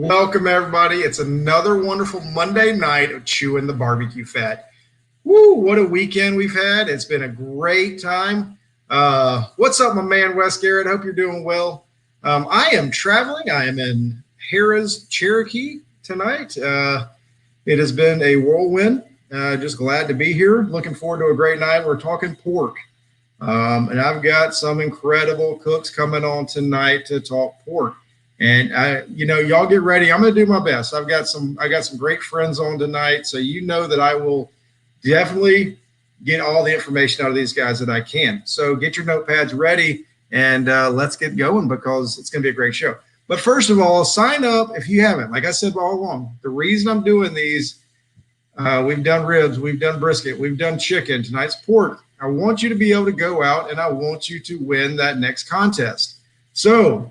Welcome, everybody. It's another wonderful Monday night of Chewin the BBQ Fat. Woo, what a weekend we've had. It's been a great time. What's up, my man, Wes Garrett? Hope you're doing well. I am traveling. I am in Harrah's, Cherokee tonight. It has been a whirlwind. Just glad to be here. Looking forward to a great night. We're talking pork. And I've got some incredible cooks coming on tonight to talk pork. And y'all get ready. I'm going to do my best. I got some great friends on tonight. So you know that I will definitely get all the information out of these guys that I can. So get your notepads ready and let's get going because it's going to be a great show. But first of all, sign up if you haven't. Like I said all along, the reason I'm doing these, we've done ribs, we've done brisket, we've done chicken. Tonight's pork. I want you to be able to go out and I want you to win that next contest. So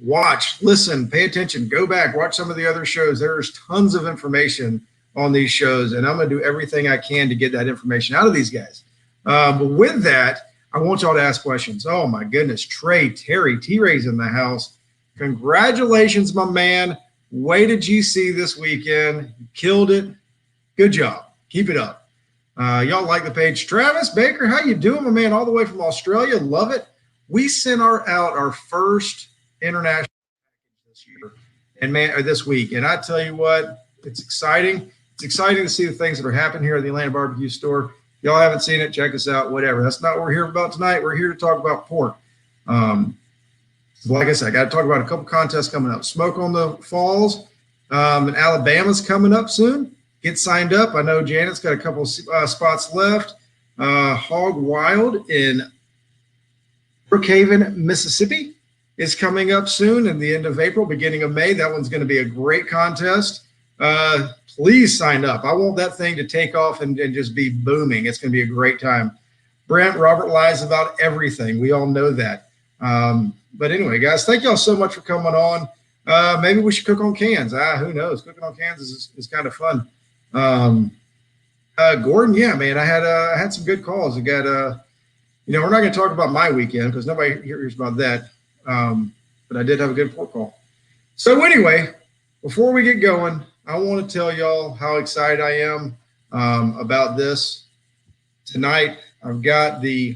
watch, listen, pay attention, go back, watch some of the other shows. There's tons of information on these shows, and I'm going to do everything I can to get that information out of these guys. But with that, I want y'all to ask questions. Oh, my goodness. Trey, Terry, T-Ray's in the house. Congratulations, my man. Way to GC this weekend. You killed it. Good job. Keep it up. Y'all like the page. Travis Baker, how you doing, my man? All the way from Australia. Love it. We sent out our first international this year and this week. And I tell you what, it's exciting. It's exciting to see the things that are happening here at the Atlanta Barbecue Store. Y'all haven't seen it, check us out, whatever. That's not what we're here about tonight. We're here to talk about pork. Like I said, I got to talk about a couple contests coming up. Smoke on the Falls in Alabama's coming up soon. Get signed up. I know Janet's got a couple spots left. Hog Wild in Brookhaven, Mississippi is coming up soon in the end of April, beginning of May. That one's going to be a great contest. Please sign up. I want that thing to take off and just be booming. It's going to be a great time. Brent, Robert lies about everything. We all know that. But anyway, guys, thank y'all so much for coming on. Maybe we should cook on cans. Who knows? Cooking on cans is kind of fun. Gordon, yeah, man, I had some good calls. I got, we're not going to talk about my weekend because nobody hears about that. But I did have a good pork call. So anyway, before we get going, I want to tell y'all how excited I am about this. Tonight, I've got the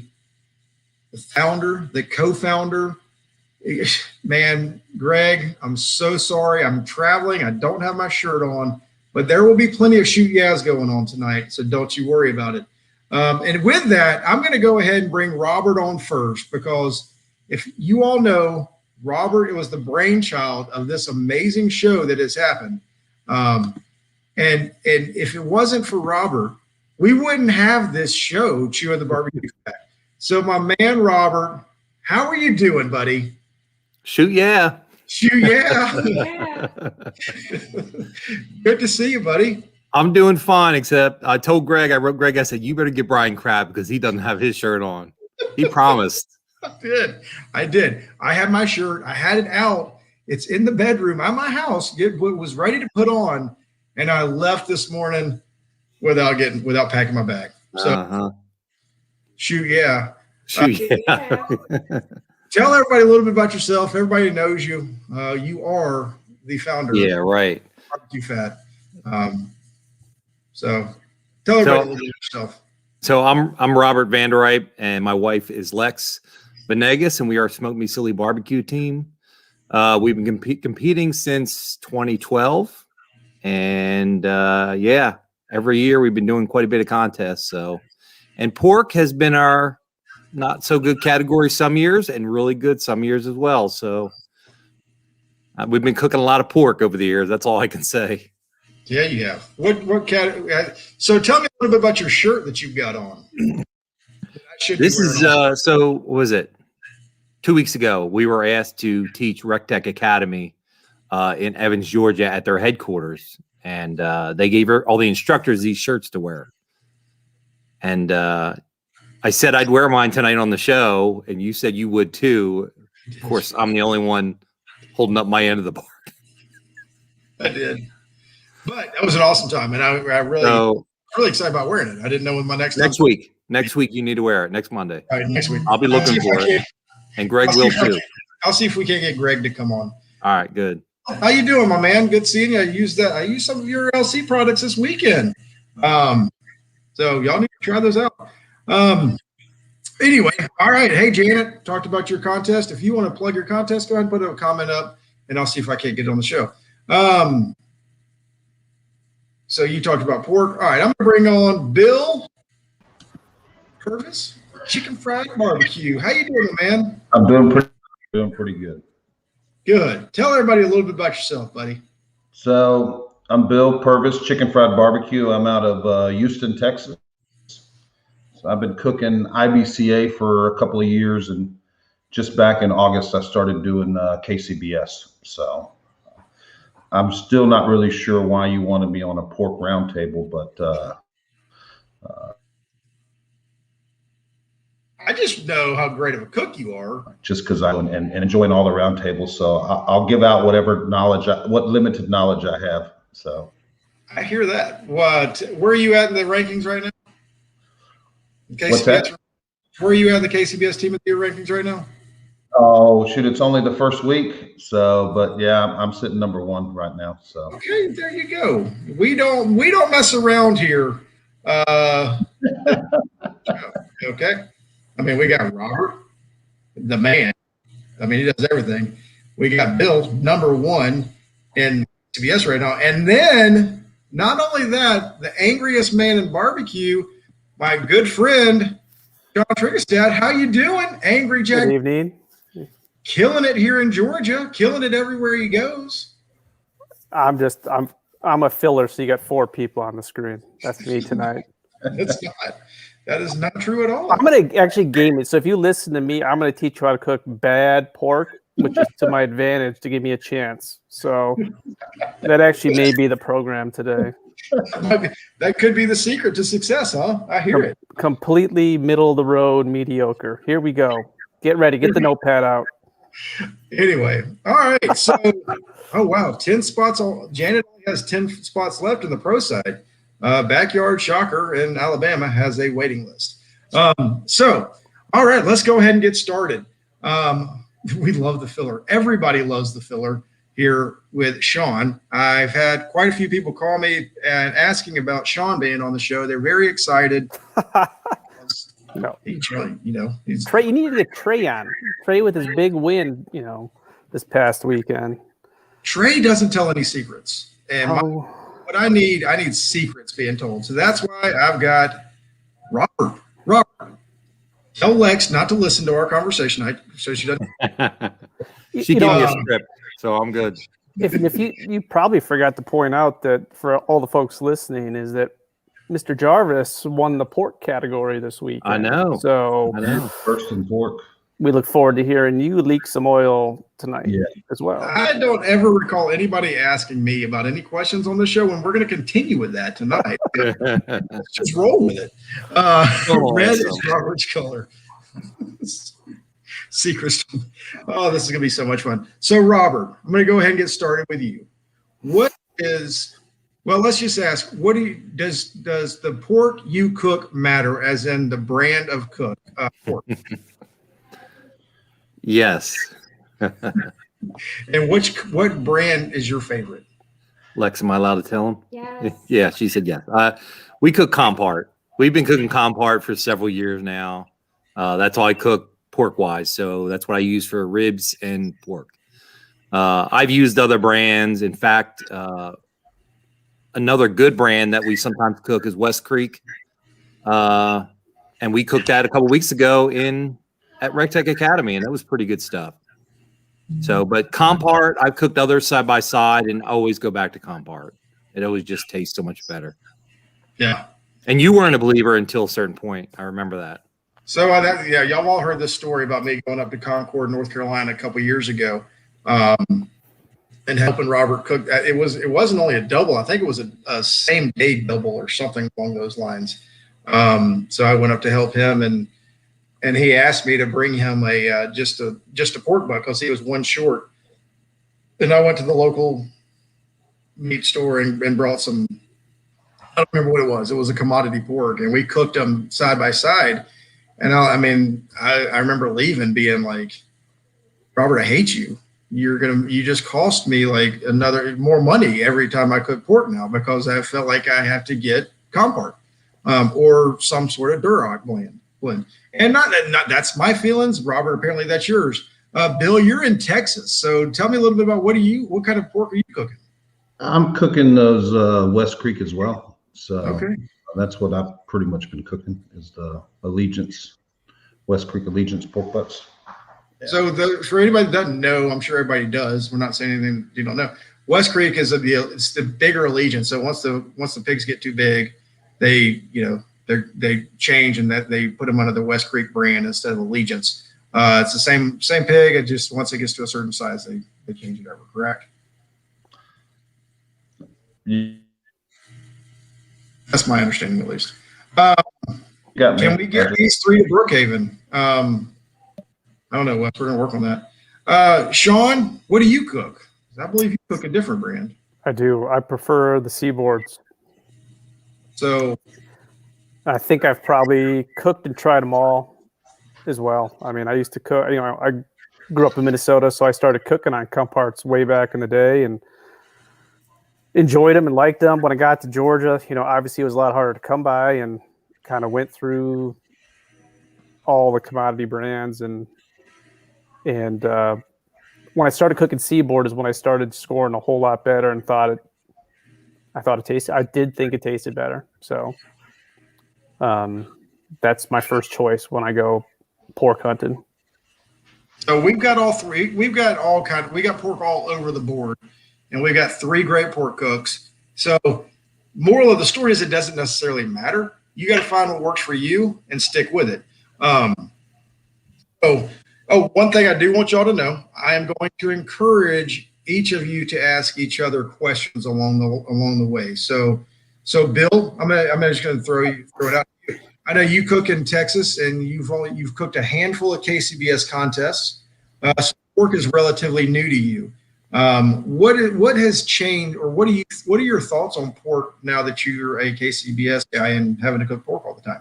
founder, the co-founder. Man, Greg, I'm so sorry. I'm traveling. I don't have my shirt on, but there will be plenty of shoot yas going on tonight, so don't you worry about it. And with that, I'm going to go ahead and bring Robert on first because if you all know, Robert, it was the brainchild of this amazing show that has happened. And if it wasn't for Robert, we wouldn't have this show, Chewin the BBQ Fat. So my man, Robert, how are you doing, buddy? Shoot, yeah. Shoot, yeah. Yeah. Good to see you, buddy. I'm doing fine, except I told Greg, I said, you better get Brian Crabb because he doesn't have his shirt on. He promised. I did. I had my shirt. I had it out. It's in the bedroom at my house. It was ready to put on, and I left this morning without packing my bag. So, shoot, yeah. Shoot, yeah. Tell everybody a little bit about yourself. Everybody knows you. You are the founder. Yeah, right. Of BBQ Fat. So, tell everybody a little bit about yourself. So I'm Robert Vanderripe, and my wife is Lex Venegas, and we are Smoke Me Silly Barbecue team. We've been competing since 2012, and every year we've been doing quite a bit of contests. So, and pork has been our not so good category some years, and really good some years as well. So, we've been cooking a lot of pork over the years. That's all I can say. Yeah, you have. What category? So, tell me a little bit about your shirt that you've got on. This is so. What was it? 2 weeks ago, we were asked to teach RecTech Academy in Evans, Georgia, at their headquarters, and they gave all the instructors these shirts to wear. And I said I'd wear mine tonight on the show, and you said you would too. Of course, I'm the only one holding up my end of the bark. I did, but that was an awesome time, and I really excited about wearing it. I didn't know when my next week. Next week, you need to wear it. Next Monday. All right, next week. I'll be looking for it. And Greg will too. I'll see if we can't get Greg to come on. All right, good. How you doing, my man? Good seeing you. I used some of your LC products this weekend. So y'all need to try those out. Anyway, all right. Hey, Janet, talked about your contest. If you want to plug your contest, go ahead and put a comment up, and I'll see if I can't get it on the show. So you talked about pork. All right, I'm going to bring on Bill Purvis, Chicken Fried Barbecue. How you doing, man? I'm doing pretty good. Good. Tell everybody a little bit about yourself, buddy. So I'm Bill Purvis, Chicken Fried Barbecue. I'm out of Houston, Texas. So I've been cooking IBCA for a couple of years, and just back in August, I started doing KCBS. So I'm still not really sure why you wanted me on a pork roundtable, but I just know how great of a cook you are. just because and enjoying all the roundtables. So I'll give out whatever knowledge, what limited knowledge I have. So I hear that. Where are you at in the rankings right now? KCBS, what's that? Where are you at in the KCBS team of the year rankings right now? Oh shoot, it's only the first week. So, but yeah, I'm sitting number 1 right now. So okay, there you go. We don't mess around here. Okay. I mean, we got Robert, the man. I mean, he does everything. We got Bill, number 1 in CBS right now. And then, not only that, the angriest man in barbecue, my good friend, John Triggerstad. How you doing, Angry Jack? Good evening. Killing it here in Georgia, killing it everywhere he goes. I'm a filler, so you got 4 people on the screen. That's me tonight. That is not true at all. I'm going to actually game it. So if you listen to me, I'm going to teach you how to cook bad pork, which is to my advantage to give me a chance. So that actually may be the program today. That could be the secret to success, huh? I hear it. Completely middle of the road, mediocre. Here we go. Get ready. Get the notepad out. Anyway, all right. So, oh wow, 10 spots. Janet only has 10 spots left in the pro side. Backyard Shocker in Alabama has a waiting list. So, all right, let's go ahead and get started. We love the filler. Everybody loves the filler here with Sean. I've had quite a few people call me and asking about Sean being on the show. They're very excited. No. He's Trey, you need to get Trey on. Trey with his big win, this past weekend. Trey doesn't tell any secrets. And what I need secrets being told. So that's why I've got Robert. Robert, tell Lex not to listen to our conversation. So she doesn't. She gave me a script, so I'm good. If you probably forgot to point out that for all the folks listening is that Mr. Jarvis won the pork category this week. I know. So first in pork. We look forward to hearing you leak some oil tonight as well. I don't ever recall anybody asking me about any questions on the show, and we're going to continue with that tonight. Let's just roll with it. Red is Robert's color. Secrets. Oh, this is going to be so much fun. So, Robert, I'm going to go ahead and get started with you. Let's just ask, does the pork you cook matter, as in the brand of pork? Yes. And what brand is your favorite? Lex, am I allowed to tell him? Yes. Yeah, she said yes. We cook Compart. We've been cooking Compart for several years now. That's all I cook pork-wise, so that's what I use for ribs and pork. I've used other brands. In fact, another good brand that we sometimes cook is West Creek. And we cooked that a couple weeks ago at RecTech Academy, and that was pretty good stuff. So, but Compart, I've cooked others side by side and always go back to Compart. It always just tastes so much better. Yeah. And you weren't a believer until a certain point. I remember that. So, y'all all heard this story about me going up to Concord, North Carolina a couple years ago and helping Robert cook. It wasn't only a double. I think it was a same day double or something along those lines. So I went up to help him, and he asked me to bring him just a pork butt because he was one short. And I went to the local meat store and brought some. I don't remember what it was. It was a commodity pork, and we cooked them side by side. And I remember leaving being like, Robert, I hate you. you just cost me like more money every time I cook pork now, because I felt like I have to get Compart or some sort of Duroc blend. And not that's my feelings, Robert. Apparently that's yours. Bill, you're in Texas, so tell me a little bit about what kind of pork are you cooking? I'm cooking those West Creek as well. So Okay. that's what I've pretty much been cooking, is the West Creek Allegiance pork butts. Yeah. So for anybody that doesn't know, I'm sure everybody does. We're not saying anything you don't know. West Creek is it's the bigger Allegiance. So once the pigs get too big, they change, and that they put them under the West Creek brand instead of Allegiance. It's the same pig. It just, once it gets to a certain size, they change it over. Correct? Yeah. That's my understanding, at least. Can we get these 3 to Brookhaven? I don't know, Wes. We're going to work on that. Sean, what do you cook? I believe you cook a different brand. I do. I prefer the Seaboards. So I think I've probably cooked and tried them all as well. I mean, I used to cook, I grew up in Minnesota, so I started cooking on Comparts way back in the day and enjoyed them and liked them. When I got to Georgia, obviously it was a lot harder to come by, and kind of went through all the commodity brands. And when I started cooking Seaboard is when I started scoring a whole lot better, and I did think it tasted better. So that's my first choice when I go pork hunting. So we've got all 3. We got pork all over the board, and we've got 3 great pork cooks. So moral of the story is, it doesn't necessarily matter. You got to find what works for you and stick with it. One thing I do want y'all to know, I am going to encourage each of you to ask each other questions along the way. So Bill, I'm just going to throw it out to you. I know you cook in Texas, and you've cooked a handful of KCBS contests. So pork is relatively new to you. What has changed, or what are your thoughts on pork now that you're a KCBS guy and having to cook pork all the time?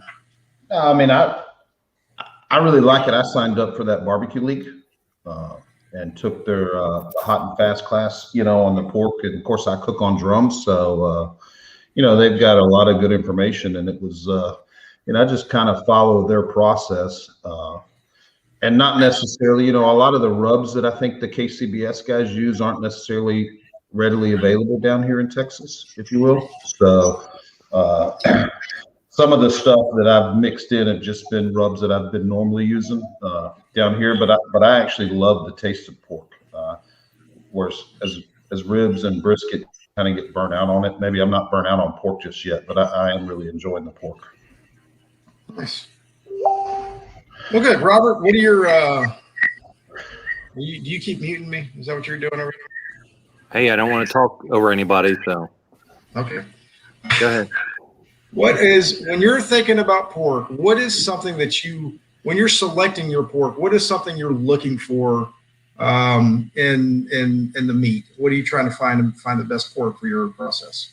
I mean, I really like it. I signed up for that barbecue league and took their hot and fast class, on the pork. And of course, I cook on drums, so they've got a lot of good information. And it was, I just kind of follow their process, and not necessarily, a lot of the rubs that I think the KCBS guys use aren't necessarily readily available down here in Texas, if you will. So some of the stuff that I've mixed in have just been rubs that I've been normally using down here, but I actually love the taste of pork. Whereas as ribs and brisket kind of get burnt out on it. Maybe I'm not burnt out on pork just yet, but I am really enjoying the pork. Nice. Well, good, Robert. What are your? Do you keep muting me? Is that what you're doing over here? Hey, I don't want to talk over anybody, so Okay. go ahead. When you're thinking about pork, what is something that when you're selecting your pork, what is something you're looking for in the meat? What are you trying to find the best pork for your process?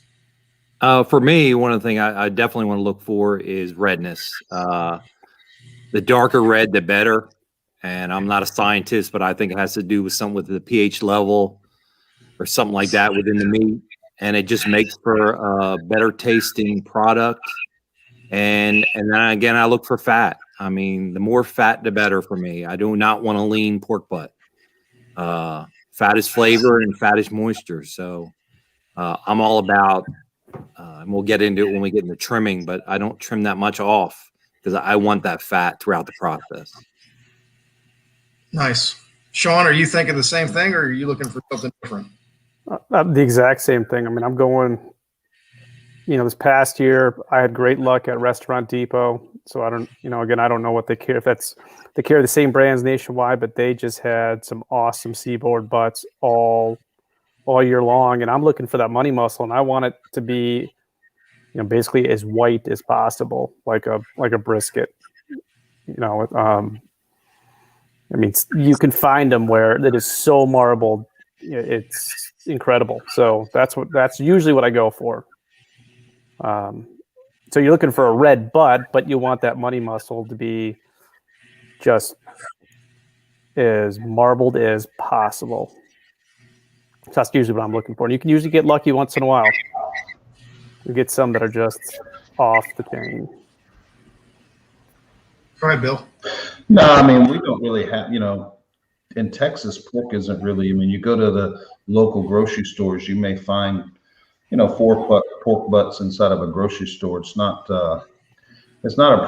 For me, one of the things I definitely want to look for is redness. The darker red, the better. And I'm not a scientist, but I think it has to do with something with the pH level or something like that within the meat. And it just makes for a better tasting product. And then again, I look for fat. I mean, the more fat, the better for me. I do not want a lean pork butt. Fat is flavor and fat is moisture. So I'm all about, and we'll get into it when we get into trimming, but I don't trim that much off because I want that fat throughout the process. Nice. Sean, are you thinking the same thing, or are you looking for something different? The exact same thing. I mean, I'm going, this past year I had great luck at Restaurant Depot. So I don't, again, I don't know what they carry, they carry the same brands nationwide, but they just had some awesome Seaboard butts all year long. And I'm looking for that money muscle, and I want it to be, basically as white as possible, like a brisket. I mean, you can find them where it is so marbled, it's incredible. So that's usually what I go for. So you're looking for a red butt, but you want that money muscle to be just as marbled as possible. So that's usually what I'm looking for. And you can usually get lucky once in a while. You get some that are just off the chain. Go ahead, Bill. No, I mean, we don't really have, in Texas, pork isn't really, I mean, you go to the local grocery stores, you may find, pork butts inside of a grocery store. It's not a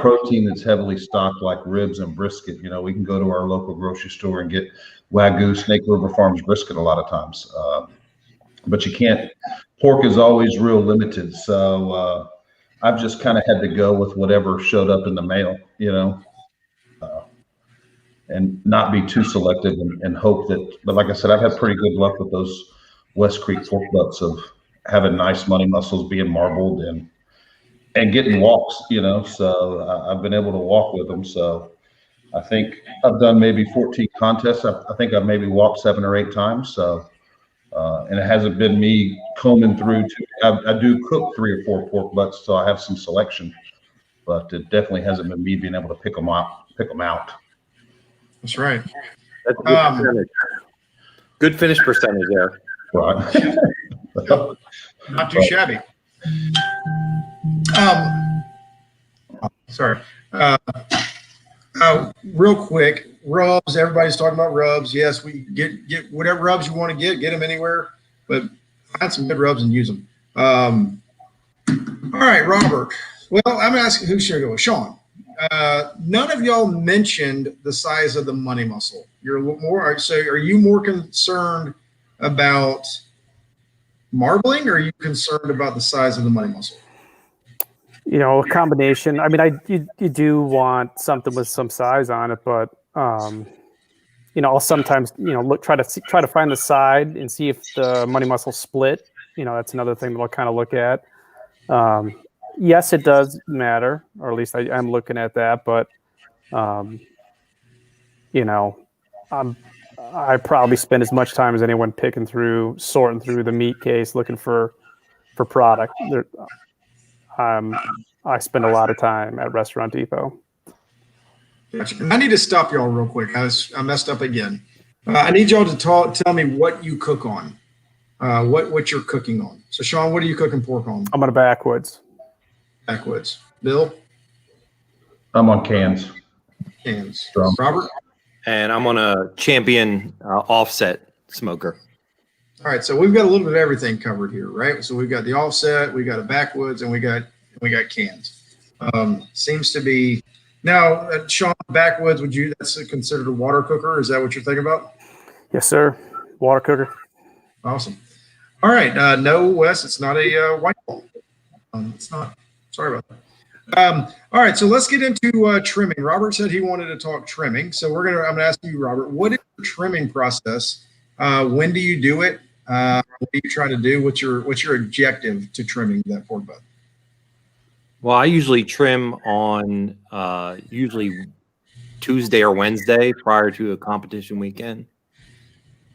protein that's heavily stocked like ribs and brisket. We can go to our local grocery store and get Wagyu, Snake River Farms brisket a lot of times. But you can't, pork is always real limited. So I've just kind of had to go with whatever showed up in the mail, and not be too selective and hope that, but like I said, I've had pretty good luck with those West Creek pork butts of having nice money muscles being marbled and getting walks, so I've been able to walk with them. So I think I've done maybe 14 contests. I think I've maybe walked 7 or 8 times. So, and it hasn't been me combing through. I do cook 3 or 4 pork butts, so I have some selection, but it definitely hasn't been me being able to pick them out. That's right. That's a good percentage. Good finish percentage there. Right. Not too shabby. Sorry. Real quick, rubs. Everybody's talking about rubs. Yes, we get whatever rubs you want to get them anywhere, but find some good rubs and use them. All right, Robert. Well, I'm asking who should I go with? Sean. None of y'all mentioned the size of the money muscle. You're more. So, are you more concerned about marbling, or are you concerned about the size of the money muscle? A combination. I mean, you do want something with some size on it, but I'll sometimes try to find the side and see if the money muscle split. That's another thing that I'll kind of look at. Yes, it does matter, or at least I'm looking at that. But I probably spend as much time as anyone sorting through the meat case, looking for product. I spend a lot of time at Restaurant Depot. Gotcha. I need to stop y'all real quick. I messed up again. I need y'all to tell me what you cook on, what you're cooking on. So, Sean, what are you cooking pork on? I'm on a backwoods. Backwoods. Bill? I'm on cans. Cans. Drum. Robert? And I'm on a Champion offset smoker. All right, so we've got a little bit of everything covered here, right? So we've got the offset, we got a backwoods, and we got cans. Seems to be now, Sean, backwoods. That's considered a water cooker? Is that what you're thinking about? Yes, sir. Water cooker. Awesome. All right, no, Wes, it's not a white ball. It's not. Sorry about that. All right, so let's get into trimming. Robert said he wanted to talk trimming, so I'm gonna ask you, Robert, what is your trimming process? When do you do it? What are you trying to do? What's your objective to trimming that pork butt? Well, I usually trim on usually Tuesday or Wednesday prior to a competition weekend.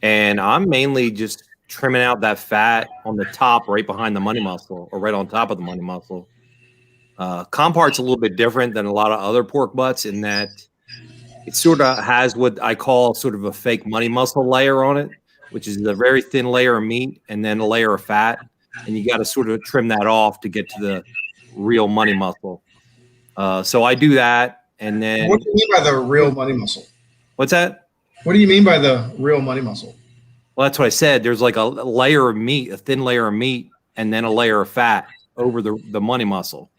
And I'm mainly just trimming out that fat on the top right behind the money muscle or right on top of the money muscle. Compart's a little bit different than a lot of other pork butts in that it sort of has what I call sort of a fake money muscle layer on it, which is a very thin layer of meat and then a layer of fat. And you got to sort of trim that off to get to the real money muscle. So I do that. And then what do you mean by the real money muscle? What's that? What do you mean by the real money muscle? Well, that's what I said. There's like a layer of meat, a thin layer of meat, and then a layer of fat over the money muscle.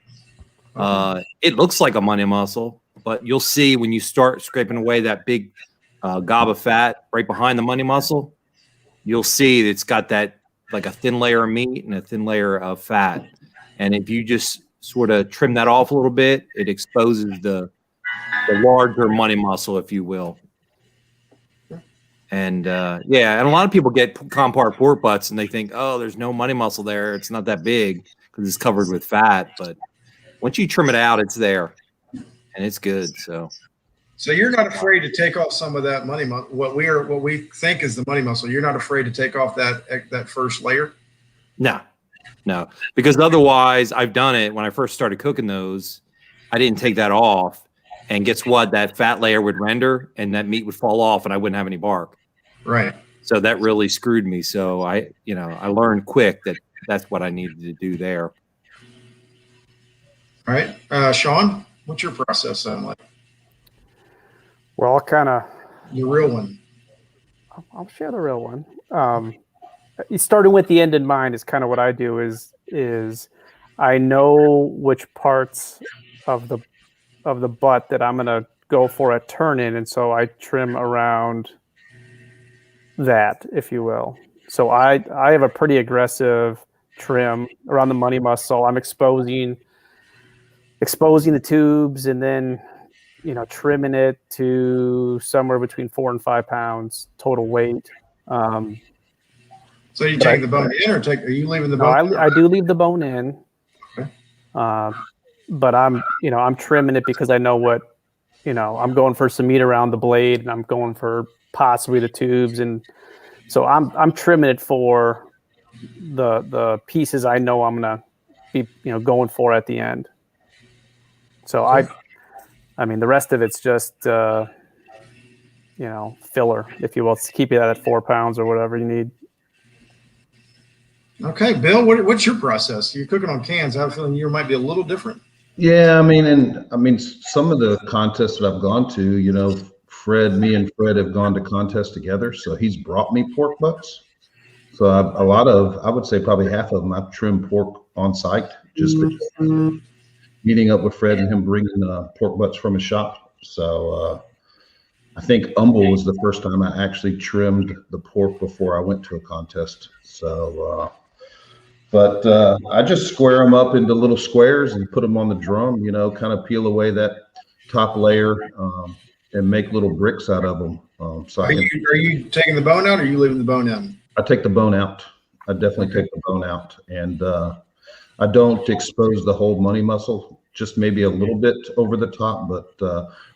Okay. It looks like a money muscle, but you'll see when you start scraping away that big gob of fat right behind the money muscle, you'll see it's got that like a thin layer of meat and a thin layer of fat. And if you just sort of trim that off a little bit, it exposes the larger money muscle, if you will. And and a lot of people get compart pork butts and they think, oh, there's no money muscle there. It's not that big because it's covered with fat. But once you trim it out, it's there and it's good. So you're not afraid to take off some of that money muscle, what we think is the money muscle. You're not afraid to take off that first layer? No, because otherwise I've done it when I first started cooking those. I didn't take that off. And guess what? That fat layer would render and that meat would fall off and I wouldn't have any bark. Right. So that really screwed me. So I learned quick that that's what I needed to do there. All right. Sean, what's your process sound like? Well, I'll kind of. The real one. I'll share the real one. Starting with the end in mind is kind of what I do. Is I know which parts of the butt that I'm gonna go for a turn in, and so I trim around that, if you will. So I have a pretty aggressive trim around the money muscle. I'm exposing the tubes, and then trimming it to somewhere between 4 and 5 pounds total weight. So you take the bone in, or are you leaving the bone? No, I do leave the bone in. Okay. But I'm trimming it because I know what, I'm going for some meat around the blade, and I'm going for possibly the tubes, and so I'm trimming it for the pieces I know I'm gonna be going for at the end. So I mean, the rest of it's just, filler, if you will, to keep it at 4 pounds or whatever you need. Okay, Bill, what's your process? You're cooking on cans. I have a feeling yours might be a little different. Yeah, I mean, some of the contests that I've gone to, me and Fred have gone to contests together. So he's brought me pork butts. So I would say probably half of them, I've trimmed pork on site, just meeting up with Fred and him bringing pork butts from his shop. So I think Humble was the first time I actually trimmed the pork before I went to a contest. So, but I just square them up into little squares and put them on the drum, kind of peel away that top layer and make little bricks out of them. Are you taking the bone out, or are you leaving the bone in? I take the bone out. I definitely take the bone out, and I don't expose the whole money muscle, just maybe a little bit over the top, but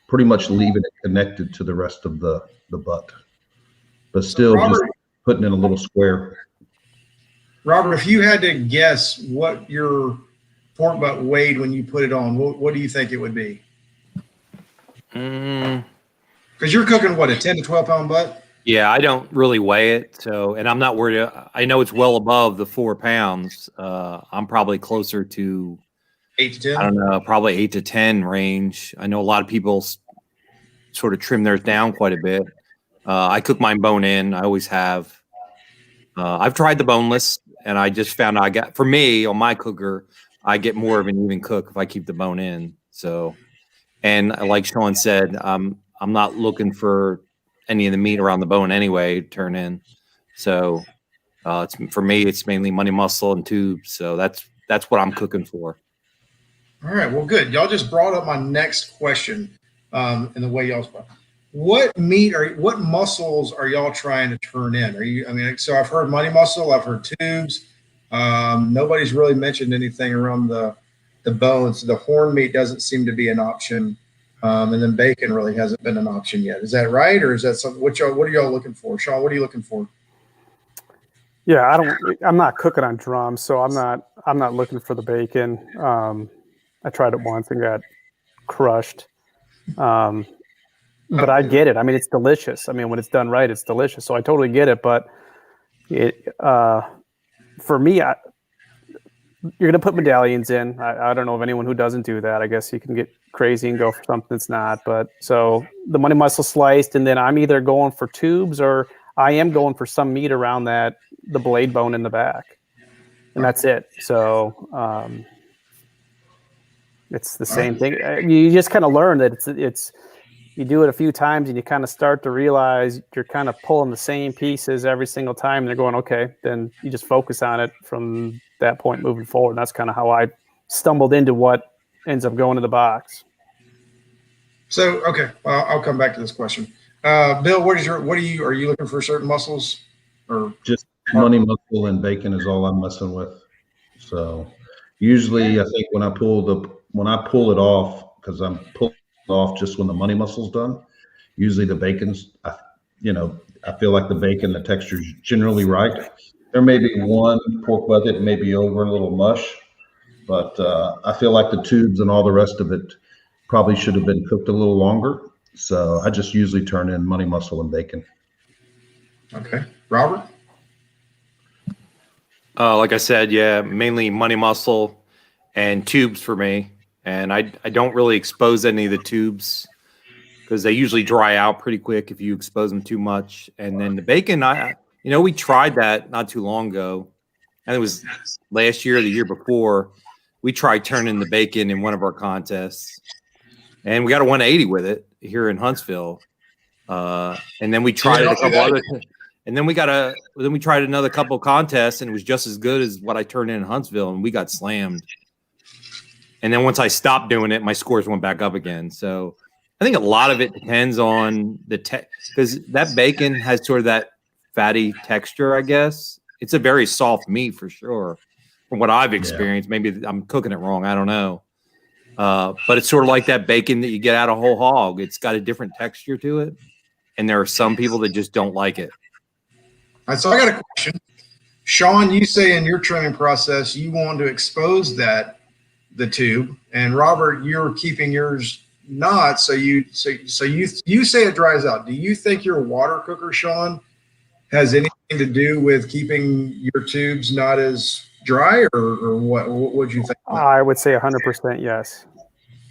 pretty much leaving it connected to the rest of the butt, but still just putting in a little square. Robert, if you had to guess what your pork butt weighed when you put it on, what do you think it would be? Because you're cooking, what, a 10 to 12 pound butt? Yeah, I don't really weigh it. So, and I'm not worried. I know it's well above the 4 pounds. I'm probably closer to 8 to 10. I don't know, probably 8 to 10 range. I know a lot of people sort of trim theirs down quite a bit. I cook mine bone in. I always have. I've tried the boneless, and I just found for me on my cooker, I get more of an even cook if I keep the bone in. So, and like Sean said, I'm not looking for any of the meat around the bone anyway to turn in. So, for me, it's mainly money muscle and tubes. So that's what I'm cooking for. All right, well, good. Y'all just brought up my next question in the way y'all spoke. What muscles are y'all trying to turn in? So I've heard money muscle, I've heard tubes. Nobody's really mentioned anything around the bones. The horn meat doesn't seem to be an option. And then bacon really hasn't been an option yet. Is that right? Or is that something, what are y'all looking for? Sean, what are you looking for? Yeah, I'm not cooking on drums, so I'm not looking for the bacon. I tried it once and got crushed. But I get it. I mean, it's delicious. I mean, when it's done right, it's delicious. So I totally get it. But for me, you're going to put medallions in. I don't know of anyone who doesn't do that. I guess you can get crazy and go for something that's not. But so the money muscle sliced, and then I'm either going for tubes or I am going for some meat around the blade bone in the back. And that's it. So it's the same thing. You just kind of learn that it's you do it a few times and you kind of start to realize you're kind of pulling the same pieces every single time. And they're going, okay, then you just focus on it from that point moving forward. And that's kind of how I stumbled into what ends up going to the box. So, okay, I'll come back to this question. Bill, are you looking for certain muscles or just money muscle and bacon is all I'm messing with. So usually I think when I pull it off, because I'm pulling off just when the money muscle's done, usually the bacon's, I feel like the bacon, the texture's generally right. There may be one pork butt that may be over a little mush, but I feel like the tubes and all the rest of it probably should have been cooked a little longer. So I just usually turn in money muscle and bacon. Okay. Robert? Like I said, yeah, mainly money muscle and tubes for me. And I don't really expose any of the tubes because they usually dry out pretty quick if you expose them too much. And then the bacon, we tried that not too long ago. And it was last year or the year before. We tried turning the bacon in one of our contests. And we got a 180 with it here in Huntsville. And then we tried it a couple other and then we tried another couple contests, and it was just as good as what I turned in Huntsville, and we got slammed. And then once I stopped doing it, my scores went back up again. So I think a lot of it depends on the because that bacon has sort of that fatty texture, I guess. It's a very soft meat for sure, from what I've experienced. Yeah. Maybe I'm cooking it wrong. I don't know. But it's sort of like that bacon that you get out of whole hog. It's got a different texture to it. And there are some people that just don't like it. All right, so I got a question. Sean, you say in your trimming process, you want to expose the tube, and Robert, you're keeping yours not. So you say it dries out. Do you think your water cooker, Sean, has anything to do with keeping your tubes not as dry, or what would you think? I would say 100% yes.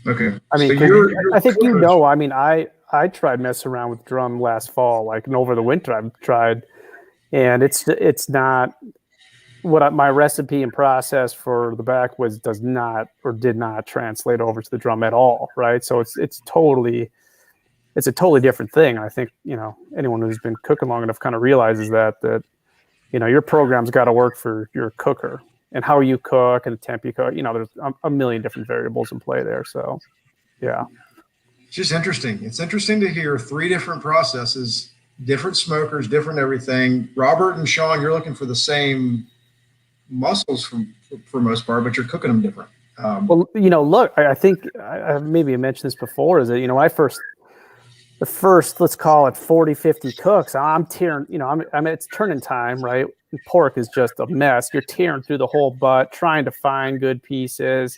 Okay. I mean, so I think I mean, I tried messing around with drum last fall, like, and over the winter I've tried, and it's not what my recipe and process for the back did not translate over to the drum at all, right? So it's a totally different thing. I think, anyone who's been cooking long enough kind of realizes that your program's got to work for your cooker and how you cook and the temp you cook. There's a million different variables in play there. So, yeah. It's just interesting. It's interesting to hear 3 different processes, different smokers, different everything. Robert and Sean, you're looking for the same muscles for most part, but you're cooking them different. Well, look, I think I maybe mentioned this before, is that, the first, let's call it 40, 50 cooks, I'm tearing, it's turning time, right? And pork is just a mess. You're tearing through the whole butt, trying to find good pieces.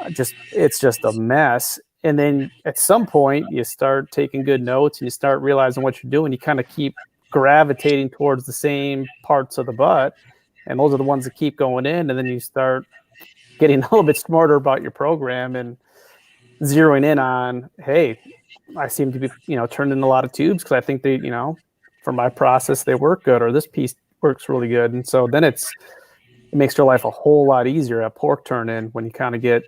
It's just a mess. And then at some point you start taking good notes and you start realizing what you're doing. You kind of keep gravitating towards the same parts of the butt. And those are the ones that keep going in. And then you start getting a little bit smarter about your program and zeroing in on, hey, I seem to be, turning a lot of tubes because I think they, for my process, they work good, or this piece works really good. And so then it makes your life a whole lot easier at pork turn in when you kind of get,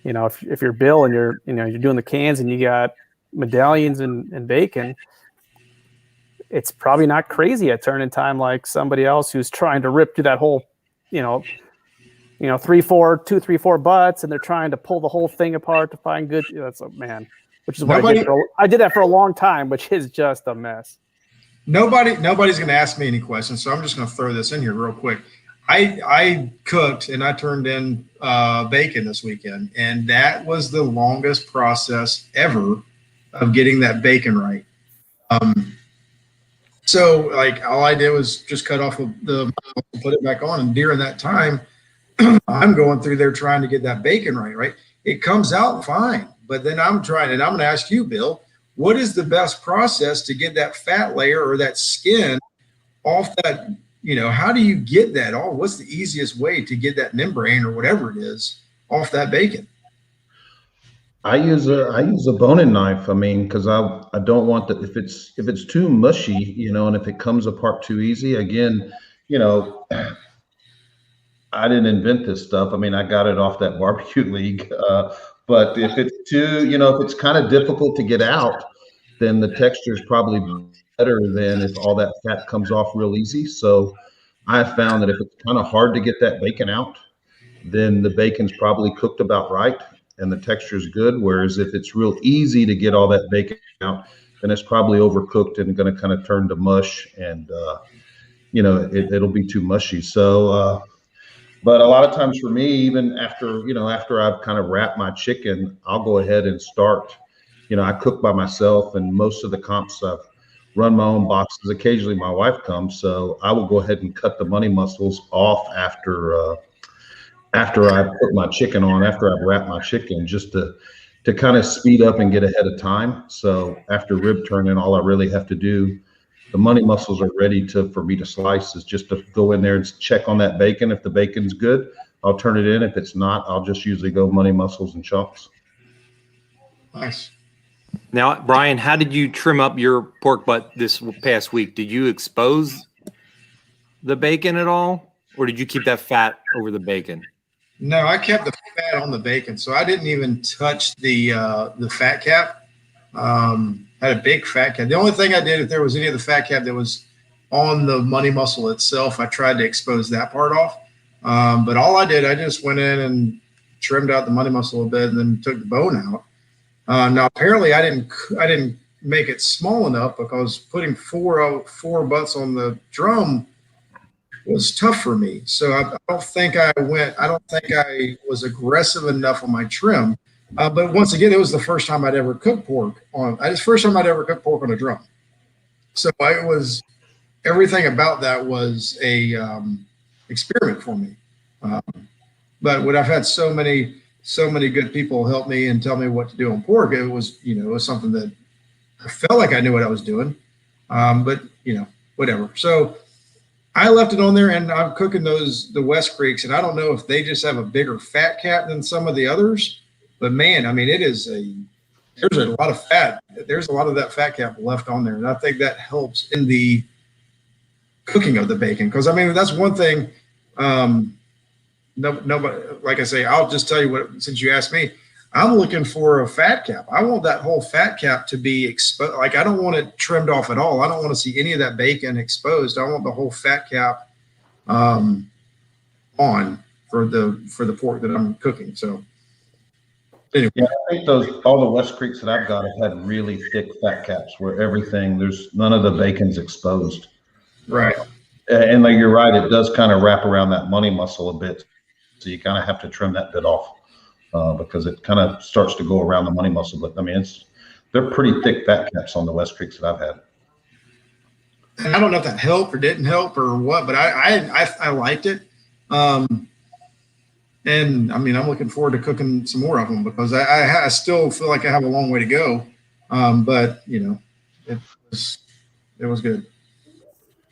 if you're Bill and you're doing the cans and you got medallions and bacon, it's probably not crazy at turn in time like somebody else who's trying to rip through that whole, 3, 4 butts, and they're trying to pull the whole thing apart to find good. That's a man. Which is what I did that for a long time, which is just a mess. Nobody's going to ask me any questions, so I'm just going to throw this in here real quick. I cooked and I turned in bacon this weekend, and that was the longest process ever of getting that bacon right. So like all I did was just cut off the put it back on, and during that time, I'm going through there trying to get that bacon right. It comes out fine. But then I'm trying, and I'm going to ask you, Bill, what is the best process to get that fat layer or that skin off that, how do you get that off? What's the easiest way to get that membrane or whatever it is off that bacon? I use a boning knife. I mean, because I don't want that if it's too mushy, and if it comes apart too easy, again, I didn't invent this stuff. I mean, I got it off that barbecue league. But if it's too, if it's kind of difficult to get out, then the texture is probably better than if all that fat comes off real easy. So I have found that if it's kind of hard to get that bacon out, then the bacon's probably cooked about right and the texture is good. Whereas if it's real easy to get all that bacon out, then it's probably overcooked and going to kind of turn to mush, and it'll be too mushy. So but a lot of times for me, even after I've kind of wrapped my chicken, I'll go ahead and start. I cook by myself, and most of the comps I've run my own boxes. Occasionally my wife comes, so I will go ahead and cut the money muscles off after I put my chicken on, after I've wrapped my chicken, just to kind of speed up and get ahead of time. So after rib turning, all I really have to do the money muscles are ready for me to slice. Is just to go in there and check on that bacon. If the bacon's good, I'll turn it in. If it's not, I'll just usually go money muscles and chunks. Nice. Now, Brian, how did you trim up your pork butt this past week? Did you expose the bacon at all, or did you keep that fat over the bacon? No, I kept the fat on the bacon, so I didn't even touch the fat cap. Had a big fat cap. The only thing I did, if there was any of the fat cap that was on the money muscle itself, I tried to expose that part off. But all I did, I just went in and trimmed out the money muscle a bit, and then took the bone out. Now, apparently, I didn't make it small enough, because putting four butts on the drum was tough for me. So I don't think I was aggressive enough on my trim. But once again, it was the first time I'd ever cooked pork on a drum. So everything about that was a experiment for me. But when I've had so many good people help me and tell me what to do on pork, it was something that I felt like I knew what I was doing. But whatever. So I left it on there, and I'm cooking the West Creeks, and I don't know if they just have a bigger fat cap than some of the others, but man, I mean, there's a lot of fat. There's a lot of that fat cap left on there, and I think that helps in the cooking of the bacon. Because I mean, that's one thing. Nobody, like I say, I'll just tell you what. Since you asked me, I'm looking for a fat cap. I want that whole fat cap to be exposed. Like, I don't want it trimmed off at all. I don't want to see any of that bacon exposed. I want the whole fat cap on for the pork that I'm cooking. So anyway. Yeah, I think all the West Creeks that I've got have had really thick fat caps where there's none of the bacon's exposed. Right. And like you're right, it does kind of wrap around that money muscle a bit. So you kind of have to trim that bit off. Because it kind of starts to go around the money muscle. But I mean, they're pretty thick fat caps on the West Creeks that I've had. And I don't know if that helped or didn't help or what, but I liked it. And I mean, I'm looking forward to cooking some more of them, because I still feel like I have a long way to go. But it was good.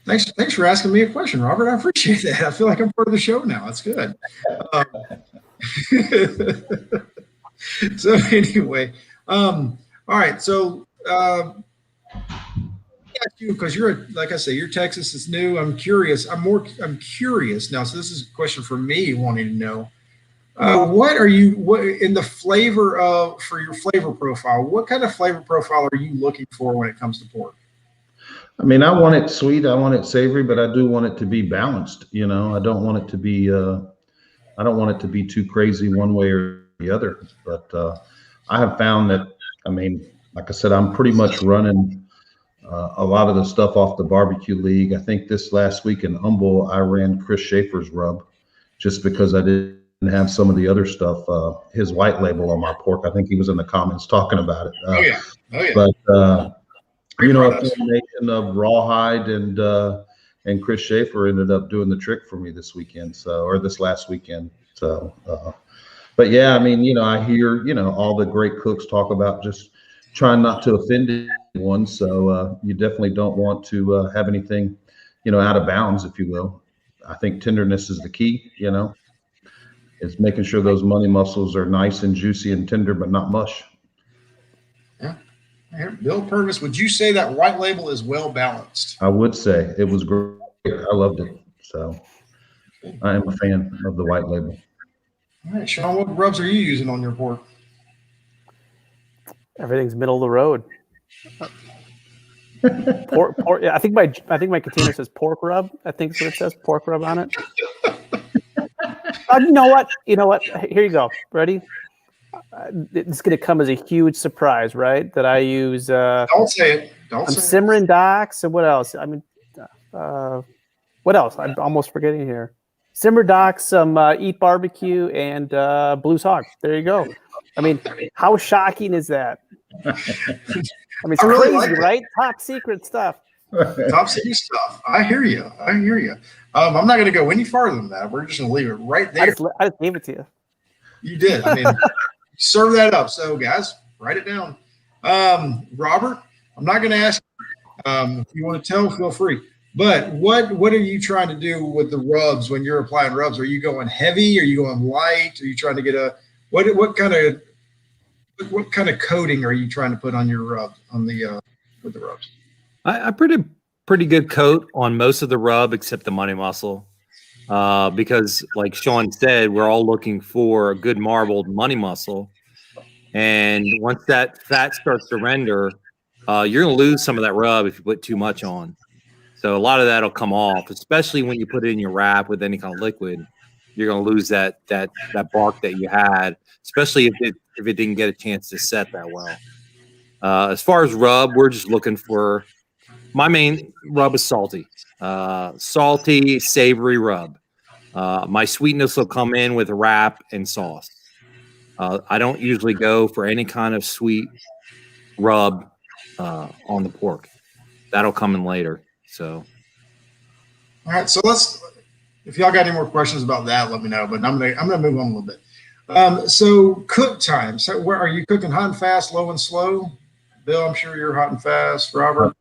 Thanks for asking me a question, Robert. I appreciate that. I feel like I'm part of the show now. It's good. So anyway, all right. So you, because like I say, you're Texas is new. I'm curious. I'm curious now. So this is a question for me, wanting to know what in the flavor for your flavor profile? What kind of flavor profile are you looking for when it comes to pork? I mean, I want it sweet, I want it savory, but I do want it to be balanced. I don't want it to be I don't want it to be too crazy one way or the other. But I have found that, I mean, like I said, I'm pretty much running a lot of the stuff off the barbecue league. I think this last week in Humble, I ran Chris Schaefer's rub, just because I didn't have some of the other stuff, his white label on my pork. I think he was in the comments talking about it. Oh yeah. But a combination of rawhide and Chris Schaefer ended up doing the trick for me this last weekend. So, but yeah, I mean, I hear, all the great cooks talk about just trying not to offend anyone. So you definitely don't want to have anything, out of bounds, if you will. I think tenderness is the key, It's making sure those money muscles are nice and juicy and tender, but not mush. Yeah. Bill Purvis, would you say that white label is well balanced? I would say it was great. I loved it. So I am a fan of the white label. All right, Sean, what rubs are you using on your pork? Everything's middle of the road. Pork. Yeah, I think my container says pork rub. I think that's what it says, pork rub on it. You know what? Here you go. Ready? It's going to come as a huge surprise, right? That I use. Don't say it. I'm simmering docks, and what else? I mean, what else? I'm almost forgetting here. Simmer docks, some Eat Barbecue, and Blues Hog. There you go. I mean, how shocking is that? I mean, it's crazy, right? Top secret stuff. Top secret stuff. I hear you. I'm not going to go any farther than that. We're just going to leave it right there. I just gave it to you. You did. I mean, serve that up. So, guys, write it down. Robert, I'm not going to ask. If you want to tell, feel free. But what are you trying to do with the rubs when you're applying rubs? Are you going heavy? Are you going light? Are you trying to get what kind of coating are you trying to put on your rub with the rubs? I pretty good coat on most of the rub except the money muscle. Because like Sean said, we're all looking for a good marbled money muscle. And once that fat starts to render, you're going to lose some of that rub if you put too much on. So a lot of that'll come off, especially when you put it in your wrap with any kind of liquid. You're going to lose that bark that you had, especially if it didn't get a chance to set that well. As far as rub, we're just looking for, my main rub is salty, savory rub. My sweetness will come in with wrap and sauce. I don't usually go for any kind of sweet rub on the pork. That'll come in later. So, all right. So if y'all got any more questions about that, let me know. But I'm gonna move on a little bit. So cook time. So where are you cooking? Hot and fast, low and slow? Bill, I'm sure you're hot and fast. Robert,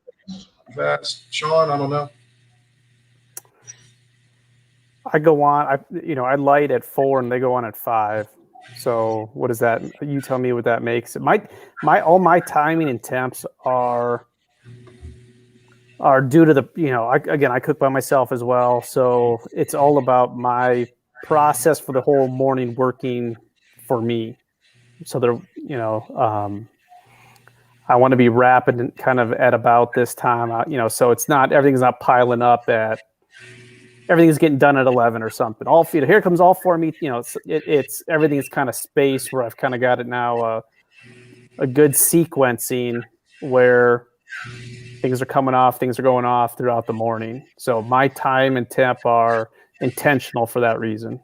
fast. Sean, I don't know. I go on. I light at 4 and they go on at 5. So what is that? You tell me what that makes. All my timing and temps are due to the, I cook by myself as well. So it's all about my process for the whole morning working for me. So I want to be rapid kind of at about this time, so everything's not piling up everything's getting done at 11 or something. Here comes all for me. It's everything's kind of spaced where I've kind of got it now, a good sequencing where things are coming off, things are going off throughout the morning. So my time and temp are intentional for that reason.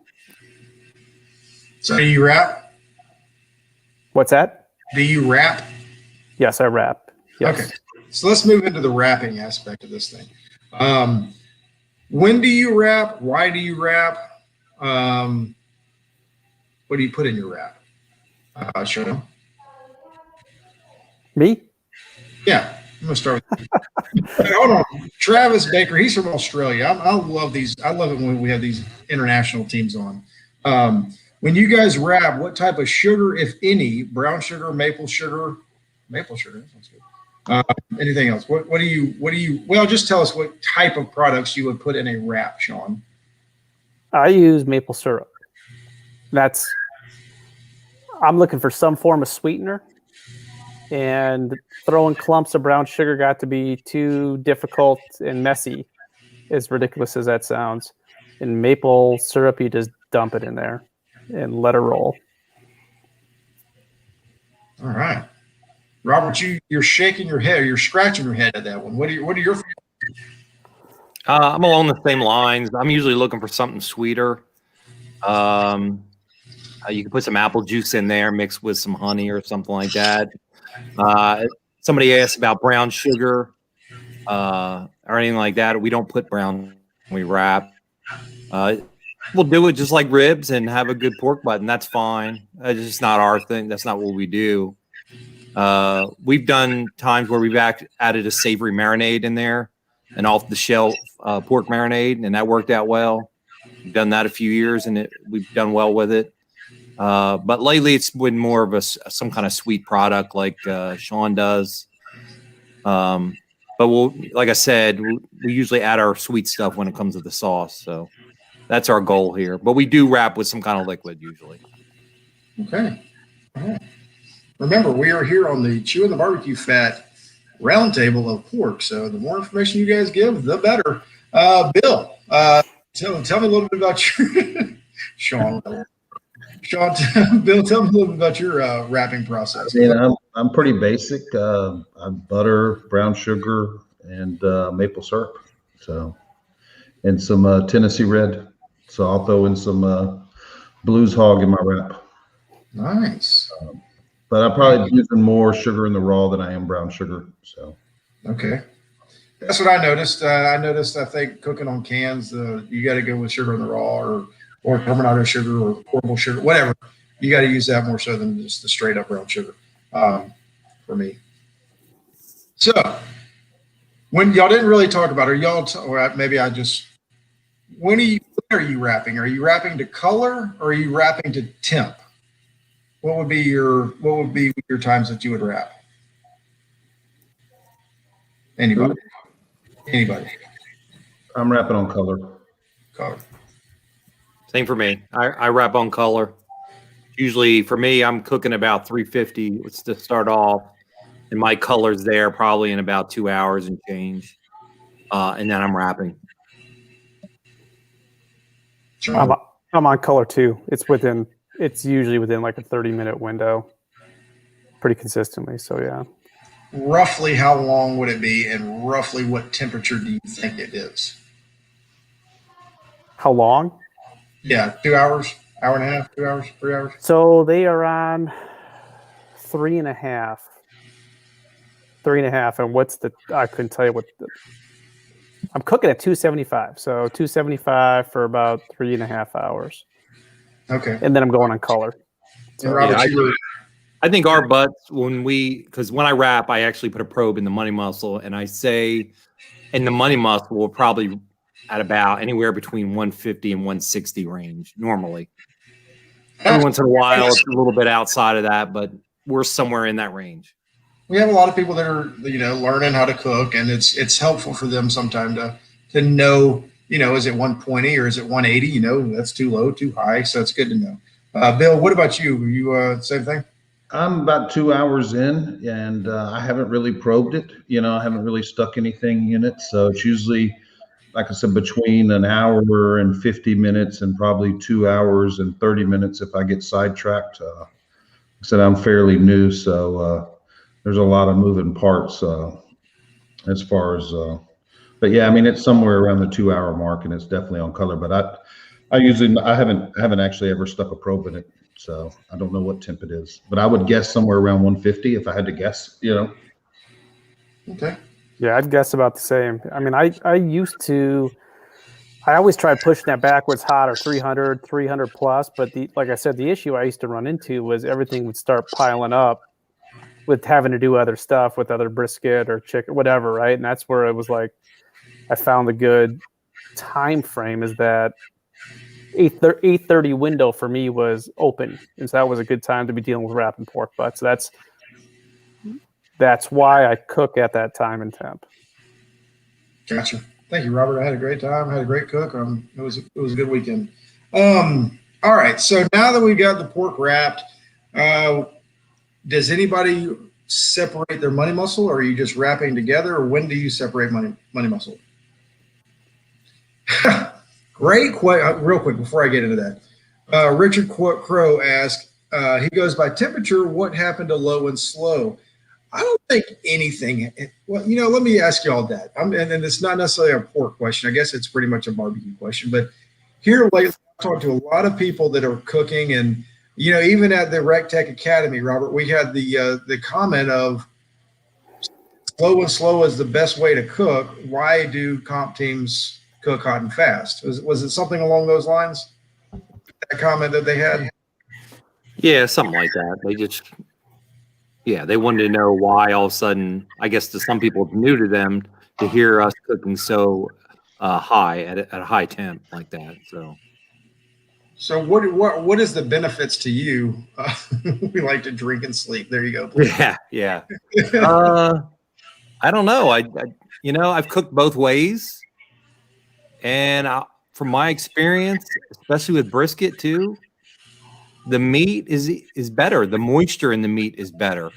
So do you wrap? What's that? Do you wrap? Yes, I wrap. Yes. Okay. So let's move into the wrapping aspect of this thing. When do you wrap? Why do you wrap? What do you put in your wrap? Sean? Me? Yeah. I'm gonna start with Hey, hold on. Travis Baker, he's from Australia. I love these. I love it when we have these international teams on. When you guys wrap, what type of sugar, if any, brown sugar, maple sugar, that sounds good. Anything else? What do you, well, just tell us what type of products you would put in a wrap, Sean. I use maple syrup. I'm looking for some form of sweetener, and throwing clumps of brown sugar got to be too difficult and messy, as ridiculous as that sounds. And maple syrup, you just dump it in there and let it roll. All right. Robert, you're shaking your head, or you're scratching your head at that one. What are your feelings? I'm along the same lines. I'm usually looking for something sweeter. You can put some apple juice in there, mixed with some honey or something like that. Somebody asked about brown sugar or anything like that. We don't put brown when we wrap. We'll do it just like ribs and have a good pork butt, and that's fine. It's just not our thing. That's not what we do. We've done times where we've added a savory marinade in there, an off-the-shelf pork marinade, and that worked out well. We've done that a few years, and we've done well with it. But lately, it's been more of some kind of sweet product like Sean does. But like I said, we usually add our sweet stuff when it comes to the sauce. So that's our goal here. But we do wrap with some kind of liquid usually. Okay. All right. Remember, we are here on the Chewin the BBQ Fat roundtable of pork. So the more information you guys give, the better. Bill, tell me a little bit about your Sean. Bill, tell me a little bit about your wrapping process. I'm pretty basic. Butter, brown sugar, and maple syrup. So, and some Tennessee Red. So I'll throw in some Blues Hog in my wrap. Nice. But I'm probably using more sugar in the raw than I am brown sugar. So. Okay. That's what I noticed. I think cooking on cans, you got to go with sugar in the raw or carbonado sugar or portable sugar, whatever. You got to use that more so than just the straight up brown sugar for me. So When y'all didn't really talk about, or maybe I just, when are you wrapping? Are you wrapping to color or are you wrapping to temp? What would be your times that you would wrap? Anybody? I'm wrapping on color. Color. Same for me. I wrap on color. Usually for me, I'm cooking about 350 to start off, and my color's there probably in about 2 hours and change, and then I'm wrapping. I'm on color too. It's usually within like a 30-minute window, pretty consistently. So yeah. Roughly how long would it be, and roughly what temperature do you think it is? How long? Yeah, 2 hours, hour and a half, 2 hours, 3 hours. So they are on 3.5. 3.5. And I couldn't tell you what I'm cooking at 275. So 275 for about 3.5 hours. Okay. And then I'm going on color. So Robert, I think our butts, because when I wrap, I actually put a probe in the money muscle, and I say in the money muscle, we're probably at about anywhere between 150 and 160 range normally. Every once in a while, it's a little bit outside of that, but we're somewhere in that range. We have a lot of people that are, learning how to cook, and it's helpful for them sometimes to know, is it 120 or is it 180? That's too low, too high. So it's good to know. Bill, what about you? Are you same thing? I'm about 2 hours in, and I haven't really probed it. I haven't really stuck anything in it. So it's usually, like I said, between an hour and 50 minutes and probably 2 hours and 30 minutes if I get sidetracked. Like I said, I'm fairly new, so there's a lot of moving parts as far as, but yeah, I mean, it's somewhere around the 2 hour mark, and it's definitely on color. But I haven't actually ever stuck a probe in it. So I don't know what temp it is, but I would guess somewhere around 150 if I had to guess, Okay. Yeah, I'd guess about the same. I mean, I always tried pushing that backwards hot or 300 plus. But like I said, the issue I used to run into was everything would start piling up with having to do other stuff with other brisket or chicken, whatever. Right. And that's where it was like, I found the good time frame is that 8:30 window for me was open, and so that was a good time to be dealing with wrapping pork butts. So that's why I cook at that time and temp. Gotcha. Thank you, Robert. I had a great time. I had a great cook. It was a good weekend. All right. So now that we've got the pork wrapped, does anybody separate their money muscle, or are you just wrapping together, or when do you separate money muscle? Great question. Real quick before I get into that, Richard Crow asked, he goes, by temperature, what happened to low and slow? I don't think anything. Well, let me ask y'all that. And it's not necessarily a pork question. I guess it's pretty much a barbecue question. But here lately, I've talked to a lot of people that are cooking, and even at the Rec Tech Academy, Robert, we had the comment of slow is the best way to cook. Why do comp teams cook hot and fast? Was it something along those lines? That comment that they had? Yeah, something like that. They wanted to know why all of a sudden, I guess to some people it's new to them to hear us cooking so high at a high temp like that. So what is the benefits to you? We like to drink and sleep. There you go. Yeah. I don't know. I've cooked both ways. And from my experience, especially with brisket too, the meat is better. The moisture in the meat is better.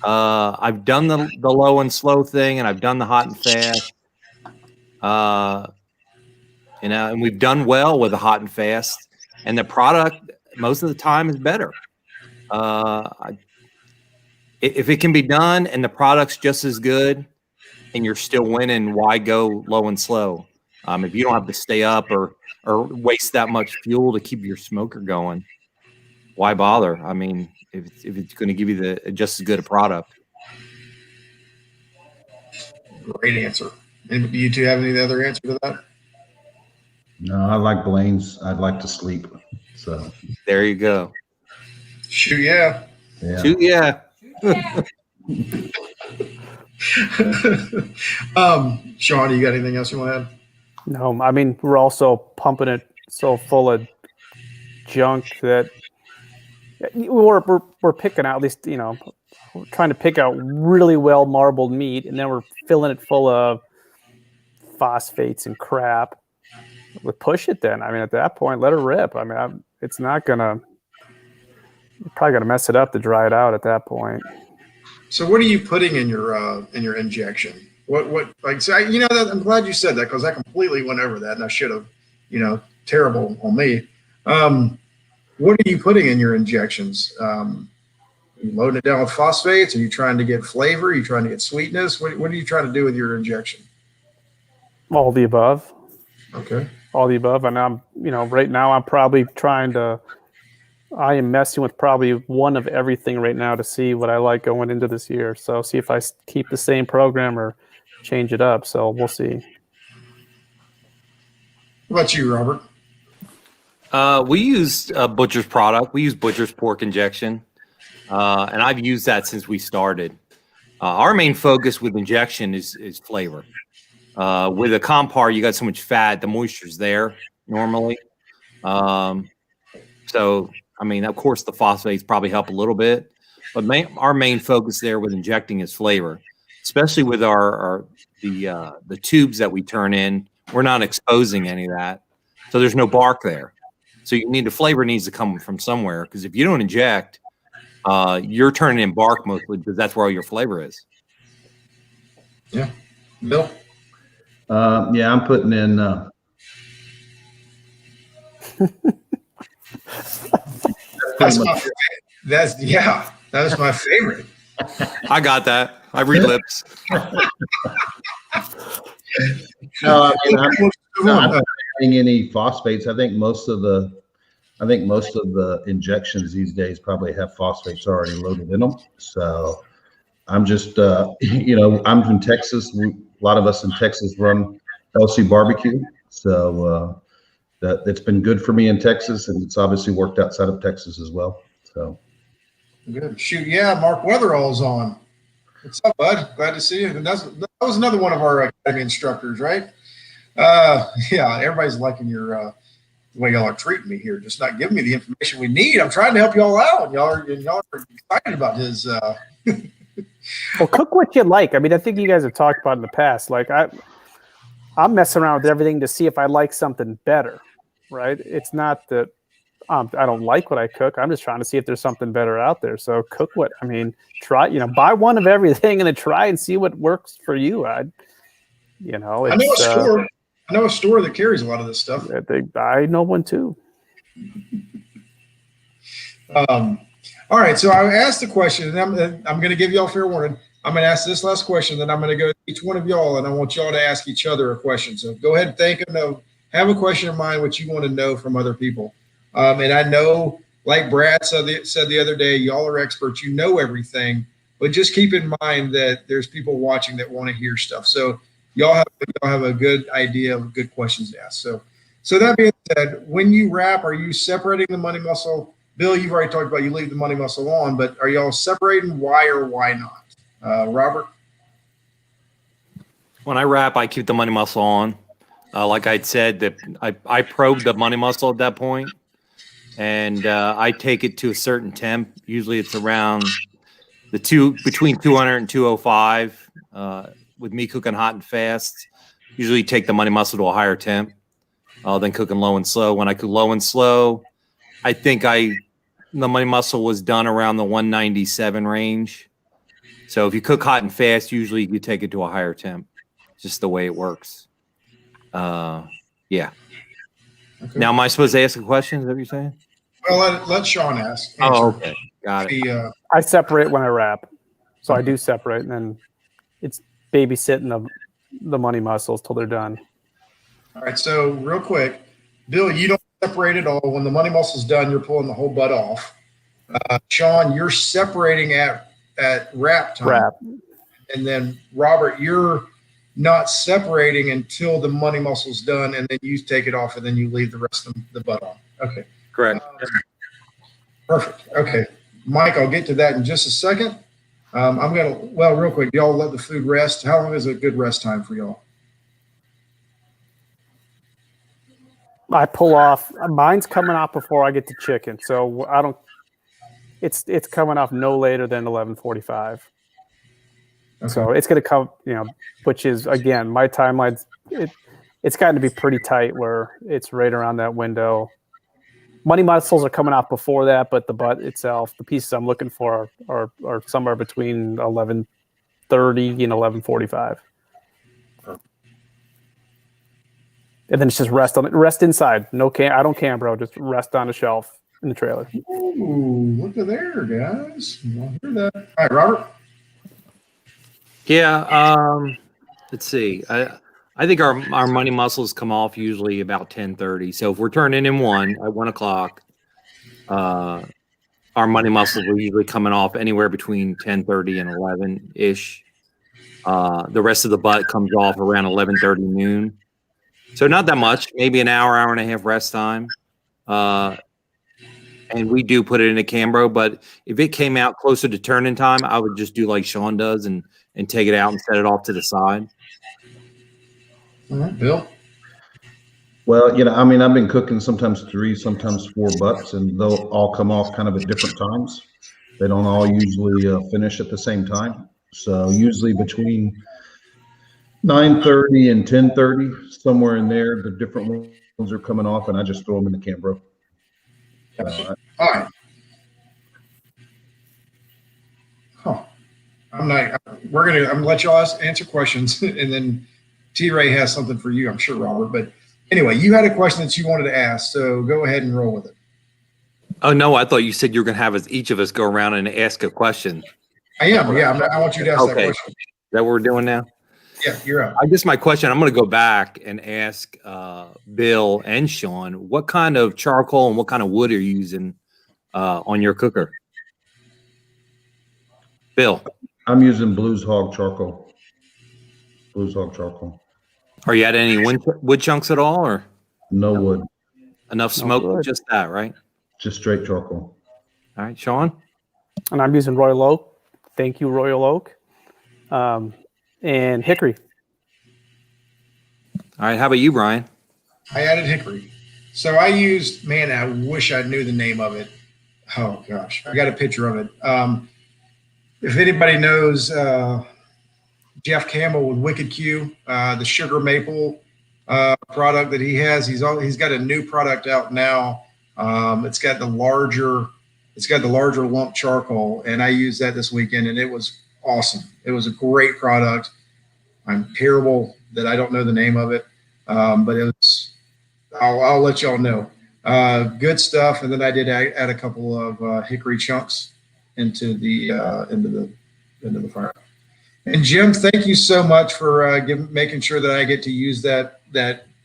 I've done the low and slow thing, and I've done the hot and fast. And we've done well with the hot and fast, and the product most of the time is better. If it can be done and the product's just as good, and you're still winning, why go low and slow? If you don't have to stay up or waste that much fuel to keep your smoker going, why bother? I mean, if it's going to give you just as good a product. Great answer. And do you two have any other answer to that? No, I like Blaine's. I'd like to sleep. So there you go. Shoot, yeah. Shoot, yeah. Sean, you got anything else you want to add? No, I mean, we're also pumping it so full of junk that we're picking out, at least, we're trying to pick out really well marbled meat, and then we're filling it full of phosphates and crap. We push it then. I mean, at that point, let it rip. I mean, it's not gonna. You're probably gonna mess it up to dry it out at that point. So, what are you putting in your injection? What like? So that I'm glad you said that, because I completely went over that, and I should have. Terrible on me. What are you putting in your injections? Are you loading it down with phosphates? Are you trying to get flavor? Are you trying to get sweetness? What are you trying to do with your injection? All the above. Okay. All the above. And right now I'm probably I am messing with probably one of everything right now to see what I like going into this year. So see if I keep the same program or change it up. So we'll see. What about you, Robert? We use a butcher's product. We use butcher's pork injection, and I've used that since we started. Our main focus with injection is flavor. With a compar, you got so much fat, the moisture's there normally. So, I mean, of course, the phosphates probably help a little bit, but our main focus there with injecting is flavor, especially with the tubes that we turn in. We're not exposing any of that, so there's no bark there. So the flavor needs to come from somewhere, because if you don't inject, you're turning in bark mostly, because that's where all your flavor is. Yeah, Bill. Yeah, I'm putting in. That was my favorite. I got that. I read lips. No, I mean, I'm not adding any phosphates. I think most of the injections these days probably have phosphates already loaded in them. So I'm just, I'm from Texas. A lot of us in Texas run LC barbecue. So it's been good for me in Texas, and it's obviously worked outside of Texas as well. So good. Shoot, yeah, Mark Weatherall's on. What's up, bud? Glad to see you. And that was another one of our academy instructors, right? Yeah, everybody's liking the way y'all are treating me here, just not giving me the information we need. I'm trying to help y'all out, and y'all are excited about his. Well, cook what you like. I mean, I think you guys have talked about in the past. Like I'm messing around with everything to see if I like something better, right? It's not that I don't like what I cook. I'm just trying to see if there's something better out there. So try, buy one of everything and then try and see what works for you. I know a store that carries a lot of this stuff. I know one too. All right. So I asked the question, and I'm going to give y'all fair warning. I'm going to ask this last question, then I'm going to go to each one of y'all, and I want y'all to ask each other a question. So go ahead and think of have a question in mind what you want to know from other people. And I know, like Brad said the other day, y'all are experts. You know everything, but just keep in mind that there's people watching that want to hear stuff. So y'all have a good idea of good questions to ask. So that being said, when you wrap, are you separating the money muscle? Bill, you've already talked about you leave the money muscle on, but are y'all separating? Why or why not? Robert? When I wrap, I keep the money muscle on. Like I'd said, that I probe the money muscle at that point, and I take it to a certain temp. Usually it's around between 200 and 205. With me cooking hot and fast, usually take the money muscle to a higher temp than cooking low and slow. When I cook low and slow, I think the money muscle was done around the 197 range. So if you cook hot and fast, usually you take it to a higher temp. Just the way it works. Yeah. Okay. Now, am I supposed to ask a question? Is that what you're saying? Well, let Sean ask. Oh, okay. Got it. I separate when I wrap. So I do separate, and then it's babysitting the money muscles till they're done. All right. So real quick, Bill, you don't separate at all. When the money muscle's done, you're pulling the whole butt off. Sean, you're separating at wrap time. And then Robert, you're not separating until the money muscle's done, and then you take it off, and then you leave the rest of the butt on. Okay. Correct. Perfect. Okay. Mike, I'll get to that in just a second. Real quick, y'all let the food rest. How long is a good rest time for y'all? I pull off. Mine's coming off before I get to chicken, so I don't. It's coming off no later than 11:45. Okay. So it's going to come, which is again my timeline. It's gotten to be pretty tight where it's right around that window. Money muscles are coming off before that, but the butt itself, the pieces I'm looking for are somewhere between 11:30 and 11:45. And then it's just rest inside. No I don't can, bro. Just rest on the shelf in the trailer. Ooh, look at there, guys. I'll hear that. All right, Robert. Yeah. Let's see. I think our money muscles come off usually about 10:30. So if we're turning in one at 1 o'clock, our money muscles are usually coming off anywhere between 10:30 and 11 ish. The rest of the butt comes off around 11:30 noon. So not that much, maybe an hour and a half rest time. And we do put it in a Cambro, but if it came out closer to turning time, I would just do like Sean does and take it out and set it off to the side. All right, Bill. Well, I've been cooking sometimes 3, sometimes 4 butts, and they'll all come off kind of at different times. They don't all usually finish at the same time. So usually between 9:30 and 10:30, somewhere in there, the different ones are coming off, and I just throw them in the Cambro. All right. Huh. I'm gonna let y'all answer questions, and then T-Ray has something for you, I'm sure, Robert. But anyway, you had a question that you wanted to ask, so go ahead and roll with it. Oh no, I thought you said you were going to have each of us go around and ask a question. I am. Yeah, I want you to ask that question. Is that what we're doing now? Yeah, you're up. I guess my question, I'm going to go back and ask Bill and Sean, what kind of charcoal and what kind of wood are you using on your cooker? Bill. I'm using Blues Hog charcoal. Blues Hog charcoal. Are you adding any wood chunks at all, or no wood? Enough smoke with just that, right? Just straight charcoal. All right, Sean. And I'm using Royal Oak. Thank you, Royal Oak. And hickory. All right, how about you, Brian? I added hickory. So I used, man, I wish I knew the name of it. Oh gosh, I got a picture of it. If anybody knows Jeff Campbell with Wicked Q, the sugar maple product that he has, he's got a new product out now. It's got the larger lump charcoal, and I used that this weekend, and it was awesome. It was a great product. I'm terrible that I don't know the name of it, but it was. I'll let y'all know. Good stuff. And then I did add a couple of hickory chunks into the fire. And Jim, thank you so much for making sure that I get to use that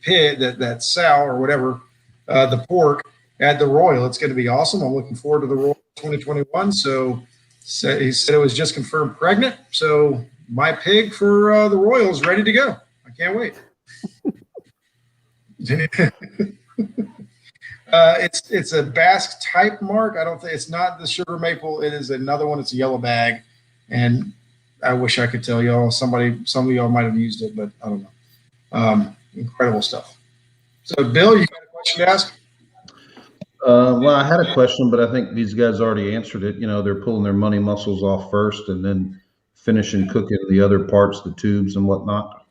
pit, that sow or whatever, the pork at the Royal. It's going to be awesome. I'm looking forward to the Royal 2021. So he said it was just confirmed pregnant. So my pig for the Royal is ready to go. I can't wait. It's a Basque type mark. I don't think it's not the sugar maple. It is another one. It's a yellow bag, and I wish I could tell y'all. Some of y'all might have used it, but I don't know. Incredible stuff. So, Bill, you got a question to ask? Well, I had a question, but I think these guys already answered it. They're pulling their money muscles off first, and then finishing cooking the other parts, the tubes and whatnot.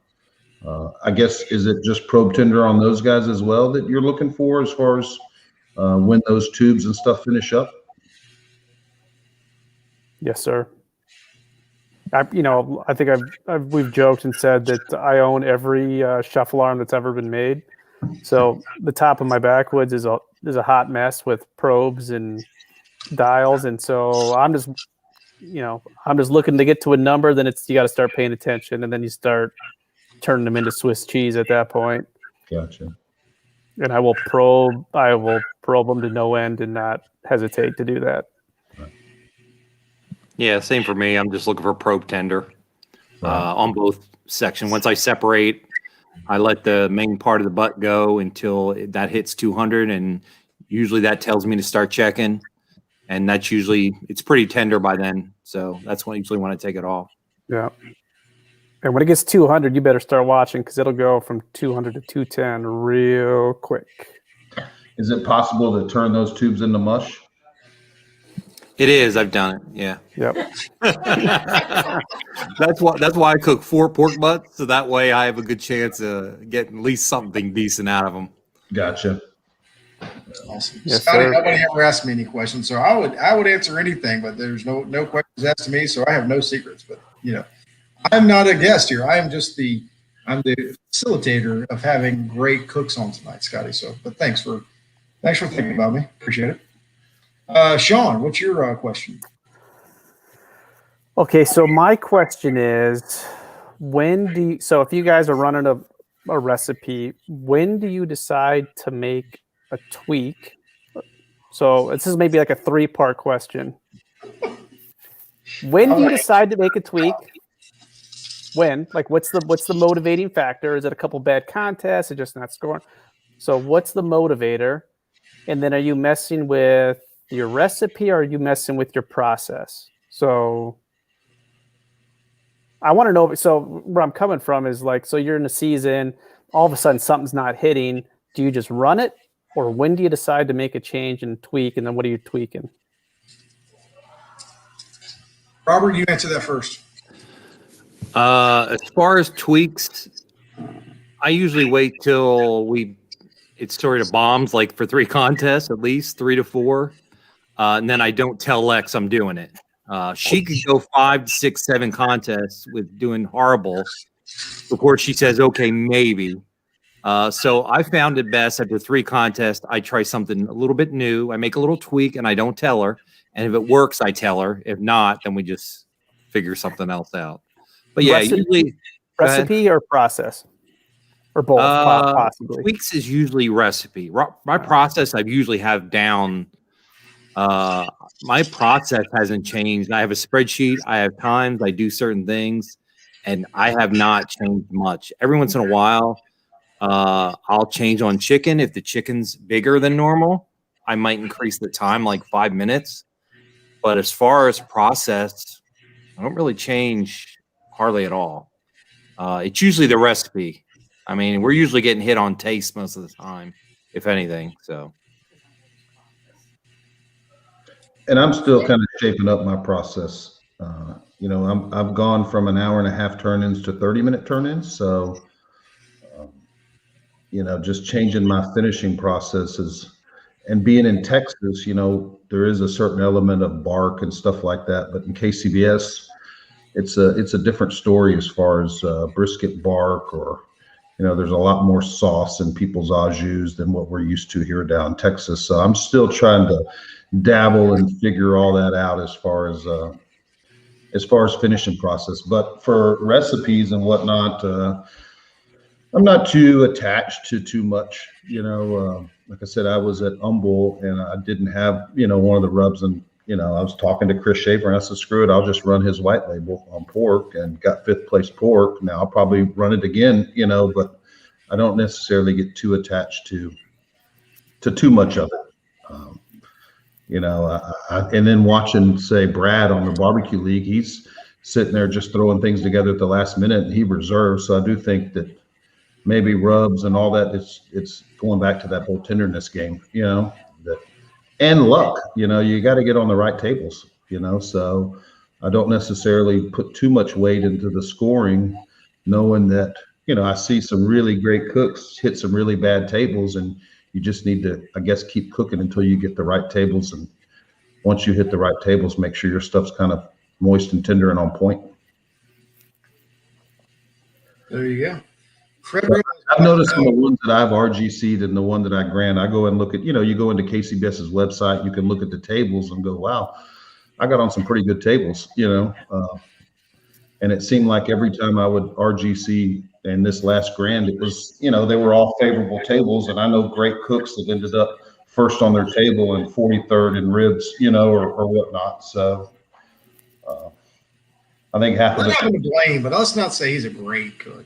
I guess, is it just probe tender on those guys as well that you're looking for as far as when those tubes and stuff finish up? Yes, sir. I think we've joked and said that I own every shuffle arm that's ever been made. So the top of my backwoods is a hot mess with probes and dials, and so I'm just looking to get to a number. Then you got to start paying attention, and then you start turning them into Swiss cheese at that point. Gotcha. And I will probe them to no end and not hesitate to do that. Yeah, same for me. I'm just looking for probe tender on both sections. Once I separate, I let the main part of the butt go until that hits 200, and usually that tells me to start checking. and that's usually it's pretty tender by then. So that's when I usually want to take it off. Yeah. And when it gets 200, you better start watching because it'll go from 200 to 210 real quick. Is it possible to turn those tubes into mush? It is. I've done it. Yeah. Yep. That's why I cook 4 pork butts, so that way I have a good chance of getting at least something decent out of them. Gotcha. Awesome. Yes, Scotty, sir. nobody ever asked me any questions, so I would answer anything, but there's no questions asked to me, so I have no secrets. But I'm not a guest here. I'm the facilitator of having great cooks on tonight, Scotty. So, but thanks for thinking about me. Appreciate it. Sean, what's your question? Okay, so my question is, so if you guys are running a recipe, when do you decide to make a tweak? So this is maybe like a 3-part question. When do you decide to make a tweak? When? Like, what's the motivating factor? Is it a couple bad contests? Or just not scoring? So what's the motivator? And then are you messing with your recipe or are you messing with your process? So I want to know. So where I'm coming from is like, so you're in a season, all of a sudden something's not hitting. Do you just run it? Or when do you decide to make a change and tweak? And then what are you tweaking? Robert, you answer that first. As far as tweaks, I usually wait till it sort of bombs, like for 3 contests, at least 3 to 4. And then I don't tell Lex I'm doing it. She could go 5, 6, 7 contests with doing horrible before she says, okay, maybe. So I found it best after 3 contests, I try something a little bit new. I make a little tweak and I don't tell her. And if it works, I tell her. If not, then we just figure something else out. But yeah, usually recipe or process or both, possibly. Tweaks is usually recipe. My process I usually have down. My process hasn't changed. I have a spreadsheet. I have times I do certain things, and I have not changed much. Every once in a while, I'll change on chicken. If the chicken's bigger than normal, I might increase the time like 5 minutes. But as far as process, I don't really change hardly at all. It's usually the recipe. I mean, we're usually getting hit on taste most of the time, if anything. So, and I'm still kind of shaping up my process. I've gone from an hour and a half turn-ins to 30-minute turn-ins. So, just changing my finishing processes and being in Texas, there is a certain element of bark and stuff like that. But in KCBS, it's a different story as far as brisket bark, or there's a lot more sauce in people's au jus than what we're used to here down in Texas. So I'm still trying to dabble and figure all that out as far as finishing process. But for recipes and whatnot, I'm not too attached to too much. Like I said, I was at Humble and I didn't have one of the rubs, and I was talking to Chris Schaefer and I said, screw it, I'll just run his white label on pork, and got 5th place pork. Now I'll probably run it again, but I don't necessarily get too attached to too much of it. And then watching, say, Brad on the barbecue league, he's sitting there just throwing things together at the last minute, and he reserves. So I do think that maybe rubs and all that, it's going back to that whole tenderness game, and luck, you got to get on the right tables, so I don't necessarily put too much weight into the scoring, knowing that, I see some really great cooks hit some really bad tables, and you just need to, I guess, keep cooking until you get the right tables. And once you hit the right tables, make sure your stuff's kind of moist and tender and on point. There you go. Fred, I've noticed in the ones that I've RGC'd and the one that I grant, I go and look at, you go into KCBS's website, you can look at the tables and go, wow, I got on some pretty good tables, and it seemed like every time I would RGC in this last grand, it was, they were all favorable tables. And I know great cooks that ended up first on their table and 43rd in ribs, or whatnot. So I think half of it. I'm not to blame, but let's not say he's a great cook,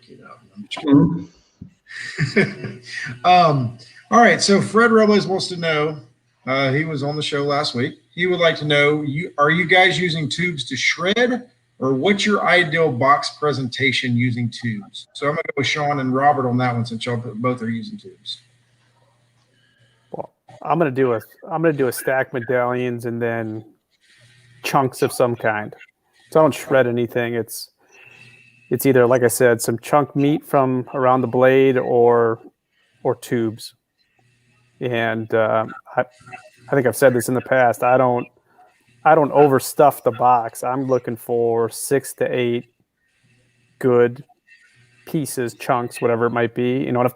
All right. So Fred Robles wants to know, he was on the show last week. he would like to know, are you guys using tubes to shred, or what's your ideal box presentation using tubes? So I'm going to go with Sean and Robert on that one, since y'all both are using tubes. Well, I'm gonna do a stack medallions and then chunks of some kind. So I don't shred anything. It's either, like I said, some chunk meat from around the blade or tubes. And I think I've said this in the past. I don't overstuff the box. I'm looking for 6 to 8 good pieces, chunks, whatever it might be. You know,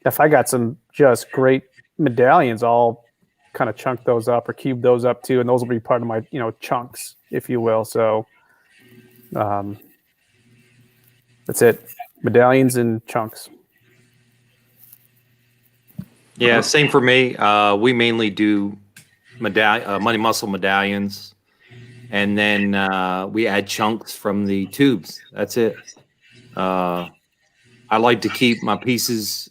if I got some just great medallions, I'll kind of chunk those up or cube those up too, and those will be part of my, you know, chunks, if you will. So that's it. Medallions and chunks. Yeah, same for me. We mainly do money muscle medallions, and then we add chunks from the tubes. That's it. I like to keep my pieces.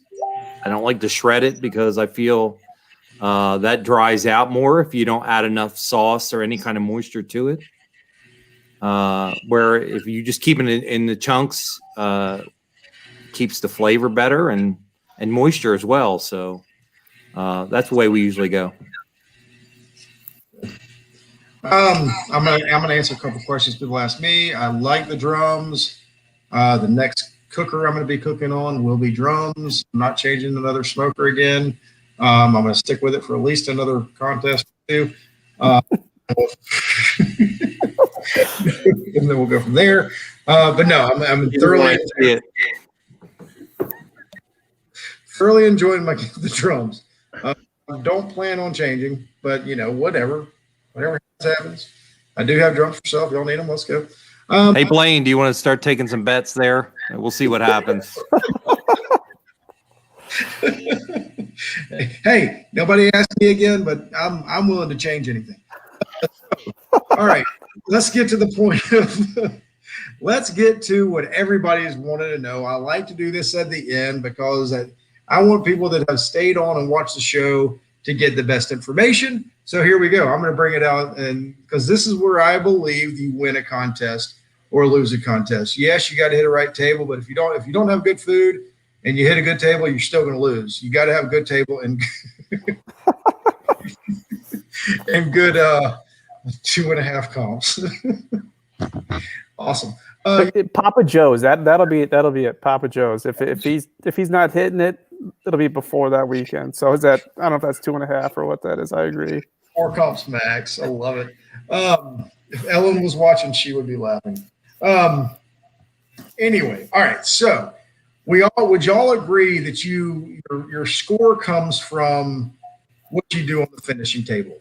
I don't like to shred it because I feel that dries out more if you don't add enough sauce or any kind of moisture to it. Where if you just keep it in the chunks, keeps the flavor better and moisture as well. So that's the way we usually go. I'm gonna answer a couple questions people ask me. I like the drums. The next cooker I'm gonna be cooking on will be drums. I'm not changing another smoker again. I'm gonna stick with it for at least another contest or two. And then we'll go from there. But no, I'm thoroughly enjoying the drums. Don't plan on changing, but you know, whatever happens. I do have drums for sale. If y'all need them, let's go. Hey Blaine, do you want to start taking some bets there? We'll see what happens. Hey, nobody asked me again, but I'm willing to change anything. All right, let's get to the point of let's get to what everybody's wanted to know. I like to do this at the end because I want people that have stayed on and watched the show to get the best information. So here we go. I'm going to bring it out, and because this is where I believe you win a contest or lose a contest. Yes, you got to hit a right table, but if you don't have good food and you hit a good table, you're still going to lose. You got to have a good table and and good 2.5 comps. Awesome. Papa Joe's. That'll be it. Papa Joe's. If he's not hitting it, it'll be before that weekend. So is that, I don't know if that's 2.5 or what that is. I agree. 4 comps max. I love it. If Ellen was watching, she would be laughing. Anyway, all right. So would y'all agree that your score comes from what you do on the finishing table,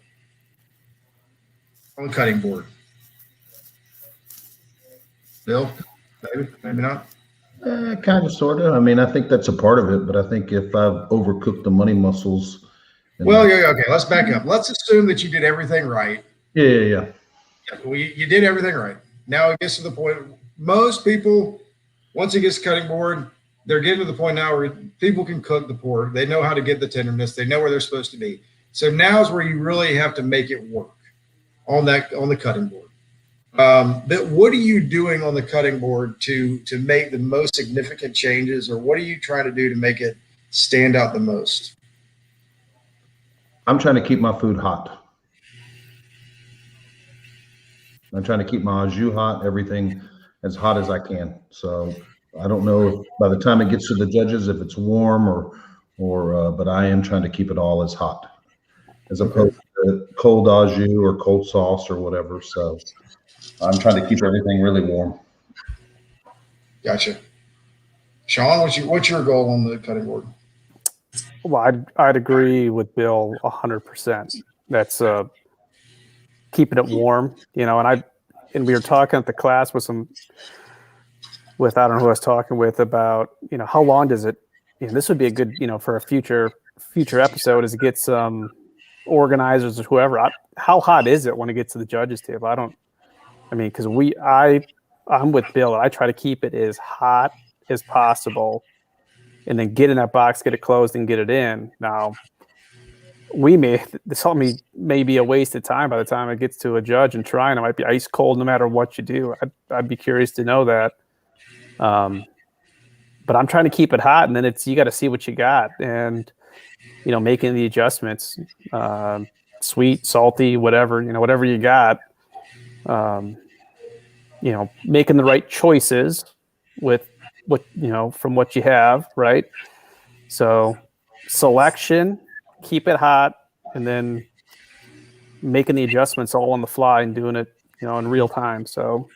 on the cutting board? Bill, maybe not. Kind of, sort of. I mean, I think that's a part of it, but I think if I've overcooked the money muscles. Well, yeah, okay. Let's back up. Let's assume that you did everything right. Yeah. Well, you did everything right. Now it gets to the point. Most people, once it gets cutting board, they're getting to the point now where people can cook the pork. They know how to get the tenderness. They know where they're supposed to be. So now is where you really have to make it work on the cutting board. But what are you doing on the cutting board to make the most significant changes, or what are you trying to do to make it stand out the most? I'm trying to keep my food hot. I'm trying to keep my au jus hot, everything as hot as I can. So I don't know if by the time it gets to the judges if it's warm or but I am trying to keep it all as hot as opposed to cold au jus or cold sauce or whatever. So I'm trying to keep everything really warm. Gotcha. Sean, what's your goal on the cutting board? Well, I'd agree with Bill 100%. That's keeping it warm, you know. And we were talking at the class with I don't know who I was talking with about, you know, how long does it? You know, this would be a good, you know, for a future episode is to get some organizers or whoever. How hot is it when it gets to the judges' table? Because I'm with Bill. I try to keep it as hot as possible, and then get in that box, get it closed, and get it in. Now, this may be a waste of time by the time it gets to a judge and trying. It might be ice cold no matter what you do. I'd be curious to know that. But I'm trying to keep it hot, and then you got to see what you got, and making the adjustments, sweet, salty, whatever whatever you got. Making the right choices with what from what you have, right? So selection, keep it hot, and then making the adjustments all on the fly and doing it in real time. So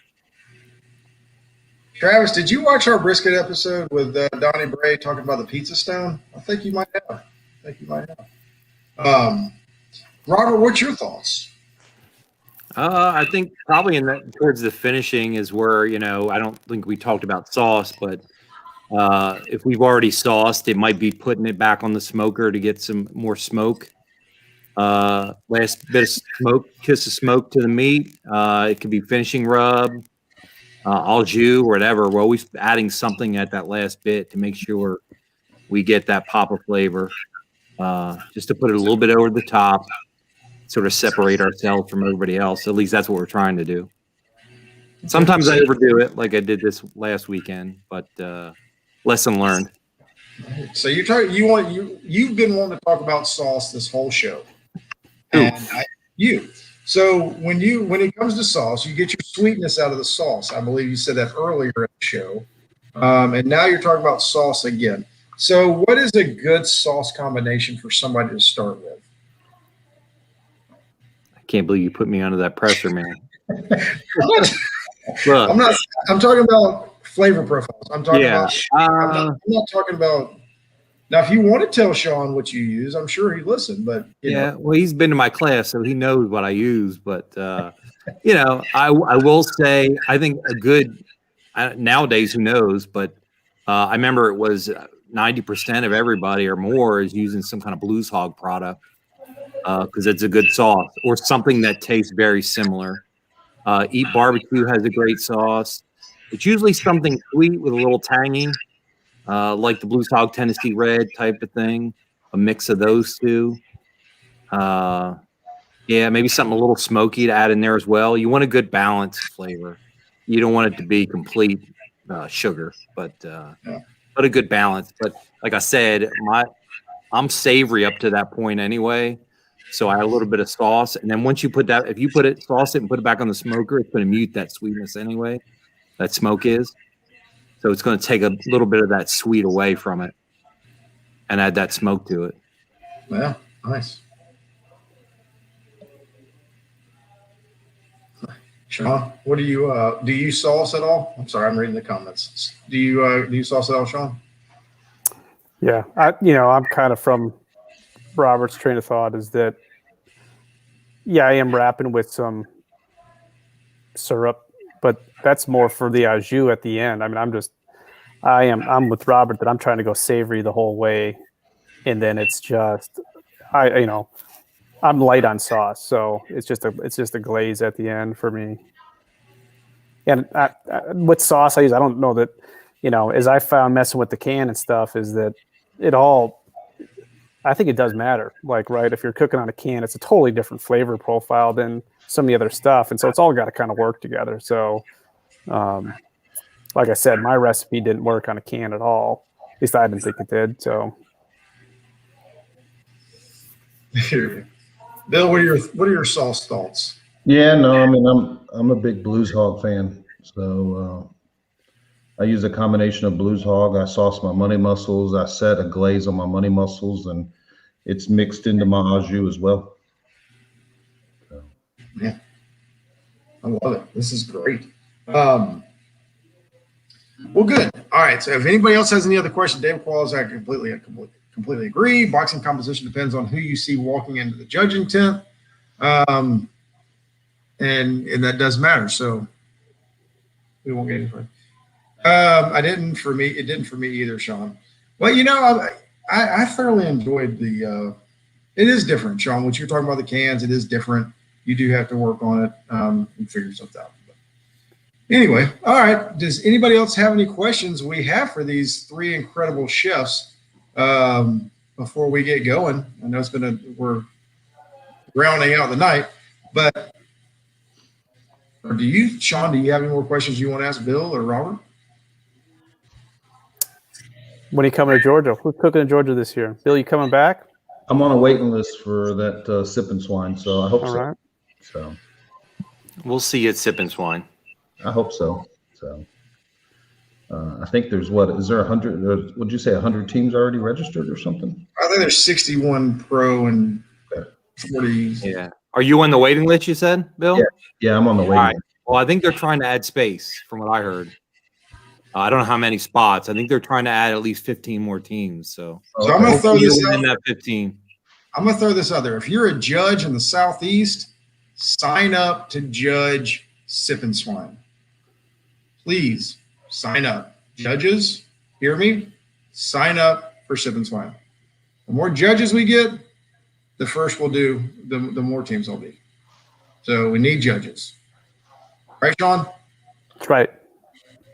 Travis, did you watch our brisket episode with Donnie Bray talking about the pizza stone? I think you might have. Robert, what's your thoughts? I think probably towards the finishing is where, I don't think we talked about sauce, but if we've already sauced, it might be putting it back on the smoker to get some more smoke. Last bit of smoke, kiss of smoke to the meat. It could be finishing rub, au jus, or whatever. We're always adding something at that last bit to make sure we get that pop of flavor. Just to put it a little bit over the top, sort of separate ourselves from everybody else. At least that's what we're trying to do. Sometimes I overdo it, like I did this last weekend, but lesson learned. So you've been wanting to talk about sauce this whole show. And So when it comes to sauce, you get your sweetness out of the sauce. I believe you said that earlier in the show. And now you're talking about sauce again. So what is a good sauce combination for somebody to start with? I can't believe you put me under that pressure, man. Look, I'm talking about flavor profiles. I'm talking about I'm not talking about. Now, if you want to tell Sean what you use, I'm sure he'd listen. But well, he's been to my class, so he knows what I use. But I will say, I think a good nowadays, who knows? But I remember it was 90% of everybody or more is using some kind of Blues Hog product because it's a good sauce or something that tastes very similar. Eat Barbecue has a great sauce. It's usually something sweet with a little tangy. Like the Blues Hog Tennessee Red type of thing, a mix of those two. Maybe something a little smoky to add in there as well. You want a good balanced flavor. You don't want it to be complete sugar, but a good balance. But like I said, I'm savory up to that point anyway. So I add a little bit of sauce, and then once you if you sauce it and put it back on the smoker, it's going to mute that sweetness anyway. That smoke is. So it's going to take a little bit of that sweet away from it and add that smoke to it. Yeah, nice. Sean, what do you sauce at all? I'm sorry, I'm reading the comments. Do you sauce at all, Sean? Yeah, I'm kind of from Robert's train of thought is that, I am wrapping with some syrup, but that's more for the au jus at the end. I mean, I'm with Robert that I'm trying to go savory the whole way, and then it's just, I'm light on sauce, so it's just a glaze at the end for me. And what sauce I use, I don't know that, as I found messing with the can and stuff, is that I think it does matter. Like, right, if you're cooking on a can, it's a totally different flavor profile than some of the other stuff, and so it's all got to kind of work together. So, like I said, my recipe didn't work on a can at all. At least I didn't think it did. So, Bill, what are your sauce thoughts? Yeah, no, I mean, I'm a big Blues Hog fan, so I use a combination of Blues Hog. I sauce my money mussels. I set a glaze on my money mussels, and it's mixed into my au jus as well. So. Yeah, I love it. This is great. Well, good. All right. So, if anybody else has any other questions, David Qualls, I completely agree. Boxing composition depends on who you see walking into the judging tent, and that does matter. So, we won't get into it. It didn't for me either, Sean. Well, I thoroughly enjoyed the. It is different, Sean. What you're talking about the cans, it is different. You do have to work on it and figure something out. But anyway, all right. Does anybody else have any questions we have for these three incredible chefs? before we get going. I know we're rounding out the night, but Sean, do you have any more questions you want to ask Bill or Robert? When are you coming to Georgia? Who's cooking in Georgia this year? Bill, you coming back? I'm on a waiting list for that Sip and Swine, so I hope All so. right. So We'll see you at Sip and Swine. I hope so. So I think there's is there 100? Would you say 100 teams already registered or something? I think there's 61 pro and 40. Yeah. Are you on the waiting list, you said, Bill? Yeah, I'm on the waiting All right. list. Well, I think they're trying to add space from what I heard. I don't know how many spots. I think they're trying to add at least 15 more teams. So I'm going to throw this out. In that 15. I'm going to throw this out there. If you're a judge in the Southeast, sign up to judge Sip and Swine. Please sign up. Judges, hear me? Sign up for Sip and Swine. The more judges we get, the first we'll do, the more teams will be. So we need judges. Right, Sean? That's right.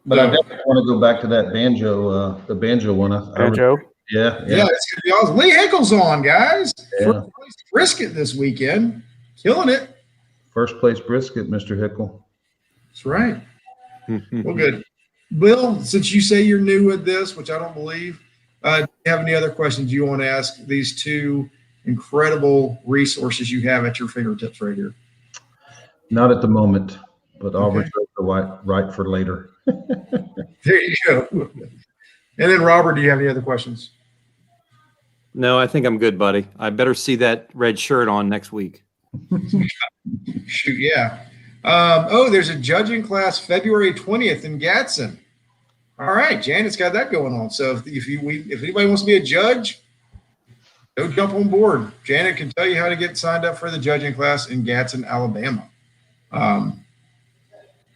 But I definitely want to go back to that the banjo one. Banjo? Yeah, Yeah. it's going to be awesome. Lee Hickle's on, guys. Yeah. First place brisket this weekend. Killing it. First place brisket, Mr. Hickle. That's right. Well, good. Bill, since you say you're new at this, which I don't believe, do you have any other questions you want to ask these two incredible resources you have at your fingertips right here? Not at the moment, but I'll reserve the right for later. There you go. And then, Robert, do you have any other questions? No, I think I'm good, buddy. I better see that red shirt on next week. Shoot, yeah. There's a judging class February 20th in Gadsden. All right, Janet's got that going on. So if anybody wants to be a judge, go jump on board. Janet can tell you how to get signed up for the judging class in Gadsden, Alabama.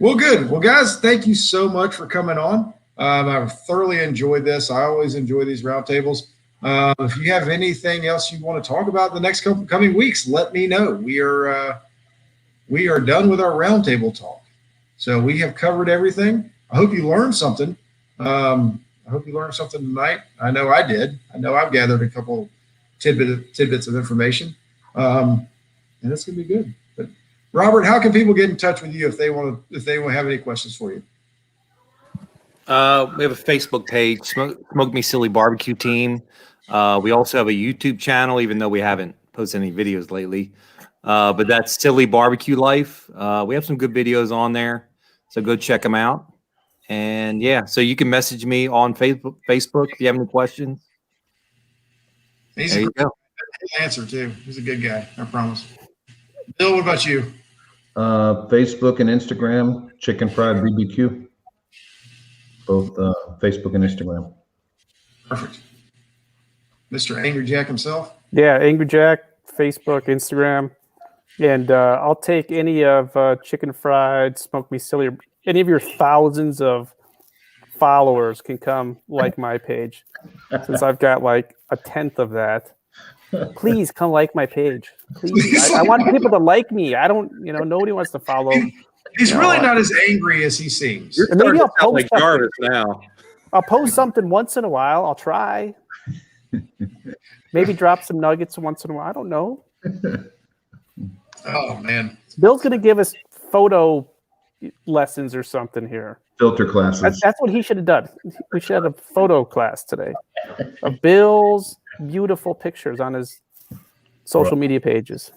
Well, good. Well, guys, thank you so much for coming on. I've thoroughly enjoyed this. I always enjoy these roundtables. If you have anything else you want to talk about the next coming weeks, let me know. We are done with our roundtable talk. So we have covered everything. I hope you learned something. I hope you learned something tonight. I know I did. I know I've gathered a couple tidbits of information. And it's going to be good. But Robert, how can people get in touch with you if they want to have any questions for you? We have a Facebook page, Smoke Me Silly Barbecue Team. We also have a YouTube channel, even though we haven't posted any videos lately. But that's Silly Barbecue Life. We have some good videos on there, so go check them out. And yeah, so you can message me on Facebook if you have any questions. He's there you go. Answer too. He's a good guy, I promise. Bill, what about you? Facebook and Instagram, Chicken Fried BBQ. Both Facebook and Instagram. Perfect. Mr. Angry Jack himself? Yeah, Angry Jack, Facebook, Instagram. And I'll take any of Chicken Fried, Smoke Me Silly. Any of your thousands of followers can come like my page. Since I've got like a tenth of that. Please come like my page. Please. I want people to like me. I don't, nobody wants to follow. He's really not as angry as he seems. You're maybe I'll sound post like Jarvis now. I'll post something once in a while. I'll try. Maybe drop some nuggets once in a while. I don't know. Oh, man. Bill's going to give us photo lessons or something here. Filter classes. That's what he should have done. We should have a photo class today of Bill's beautiful pictures on his social media pages.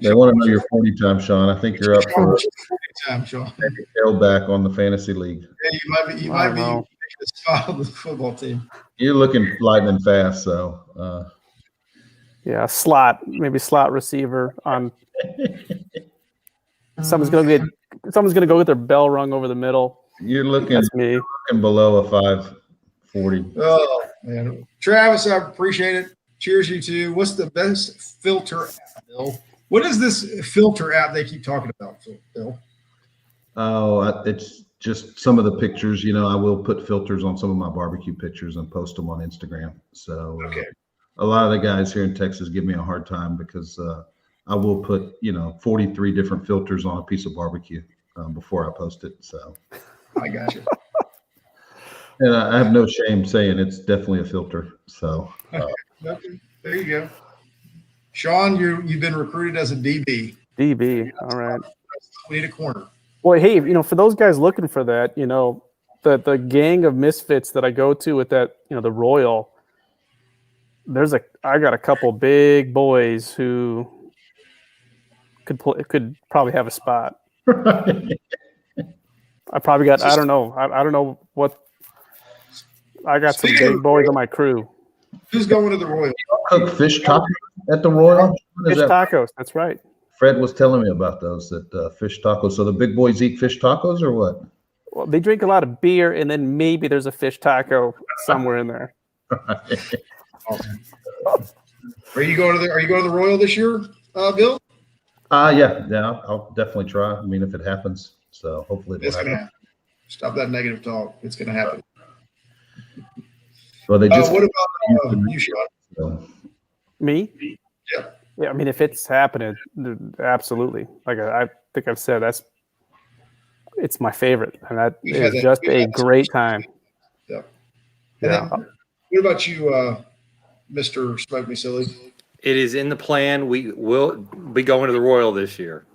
They want to know your 40 time, Sean. I think you're up for time, Sean. tailback on the fantasy league. Yeah, you might be taking a spot on the football team. You're looking lightning fast, so yeah, maybe slot receiver on. Someone's gonna go get their bell rung over the middle. you're looking, That's me. looking below a 540. Oh, man. Travis, I appreciate it. Cheers, you too. What's the best filter app, Bill? What is this filter app they keep talking about, Bill? Oh, it's just some of the pictures. I will put filters on some of my barbecue pictures and post them on Instagram. So Okay. A lot of the guys here in Texas give me a hard time because I will put 43 different filters on a piece of barbecue before I post it. So I got you. And I have no shame saying it's definitely a filter. So Okay, there you go. Sean, you've been recruited as a DB. DB. All right. We need a corner. Well, hey, for those guys looking for that, the gang of misfits that I go to with that, the Royal, I got a couple big boys who could probably have a spot. I probably got, I don't know what, I got some big boys on my crew. Who's going to the Royal? cook fish tacos at the Royal. Fish tacos, that's right. Fred was telling me about those fish tacos. So the big boys eat fish tacos or what? Well, they drink a lot of beer, and then maybe there's a fish taco somewhere in there. Awesome. Are you going to the Royal this year, Bill? Yeah, I'll definitely try. I mean, if it happens, so hopefully It's going to happen. Stop that negative talk. It's going to happen. Well, they just. What about you, Sean? So. Me? Yeah. Yeah, I mean, if it's happening, absolutely. Like I think I've said, it's my favorite, and that is just a great time. Yeah. Yeah. What about you, Mr. Smoke Me Silly? It is in the plan. We will be going to the Royal this year.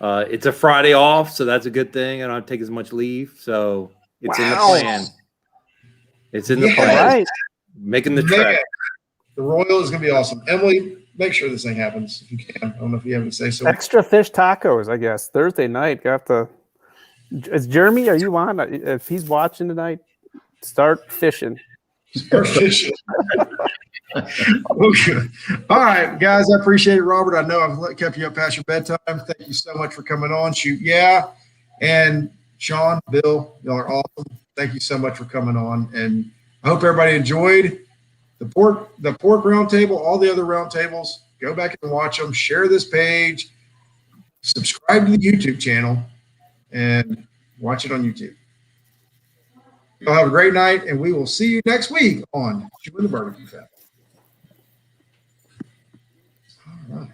It's a Friday off, so that's a good thing. I don't have to take as much leave, so it's in the plan. It's in the plan. Right. Making the trek. The Royal is going to be awesome. Emily, make sure this thing happens if you can. I don't know if you have to say so. Extra fish tacos, I guess. Thursday night. Is Jeremy, are you on? If he's watching tonight, start fishing. Start fishing. Okay. All right, guys. I appreciate it, Robert. I know I've kept you up past your bedtime. Thank you so much for coming on. Shoot, yeah. And Sean, Bill, y'all are awesome. Thank you so much for coming on. And I hope everybody enjoyed the pork roundtable, all the other roundtables. Go back and watch them. Share this page. Subscribe to the YouTube channel and watch it on YouTube. Y'all have a great night, and we will see you next week on Chewin the BBQ Fat. All right.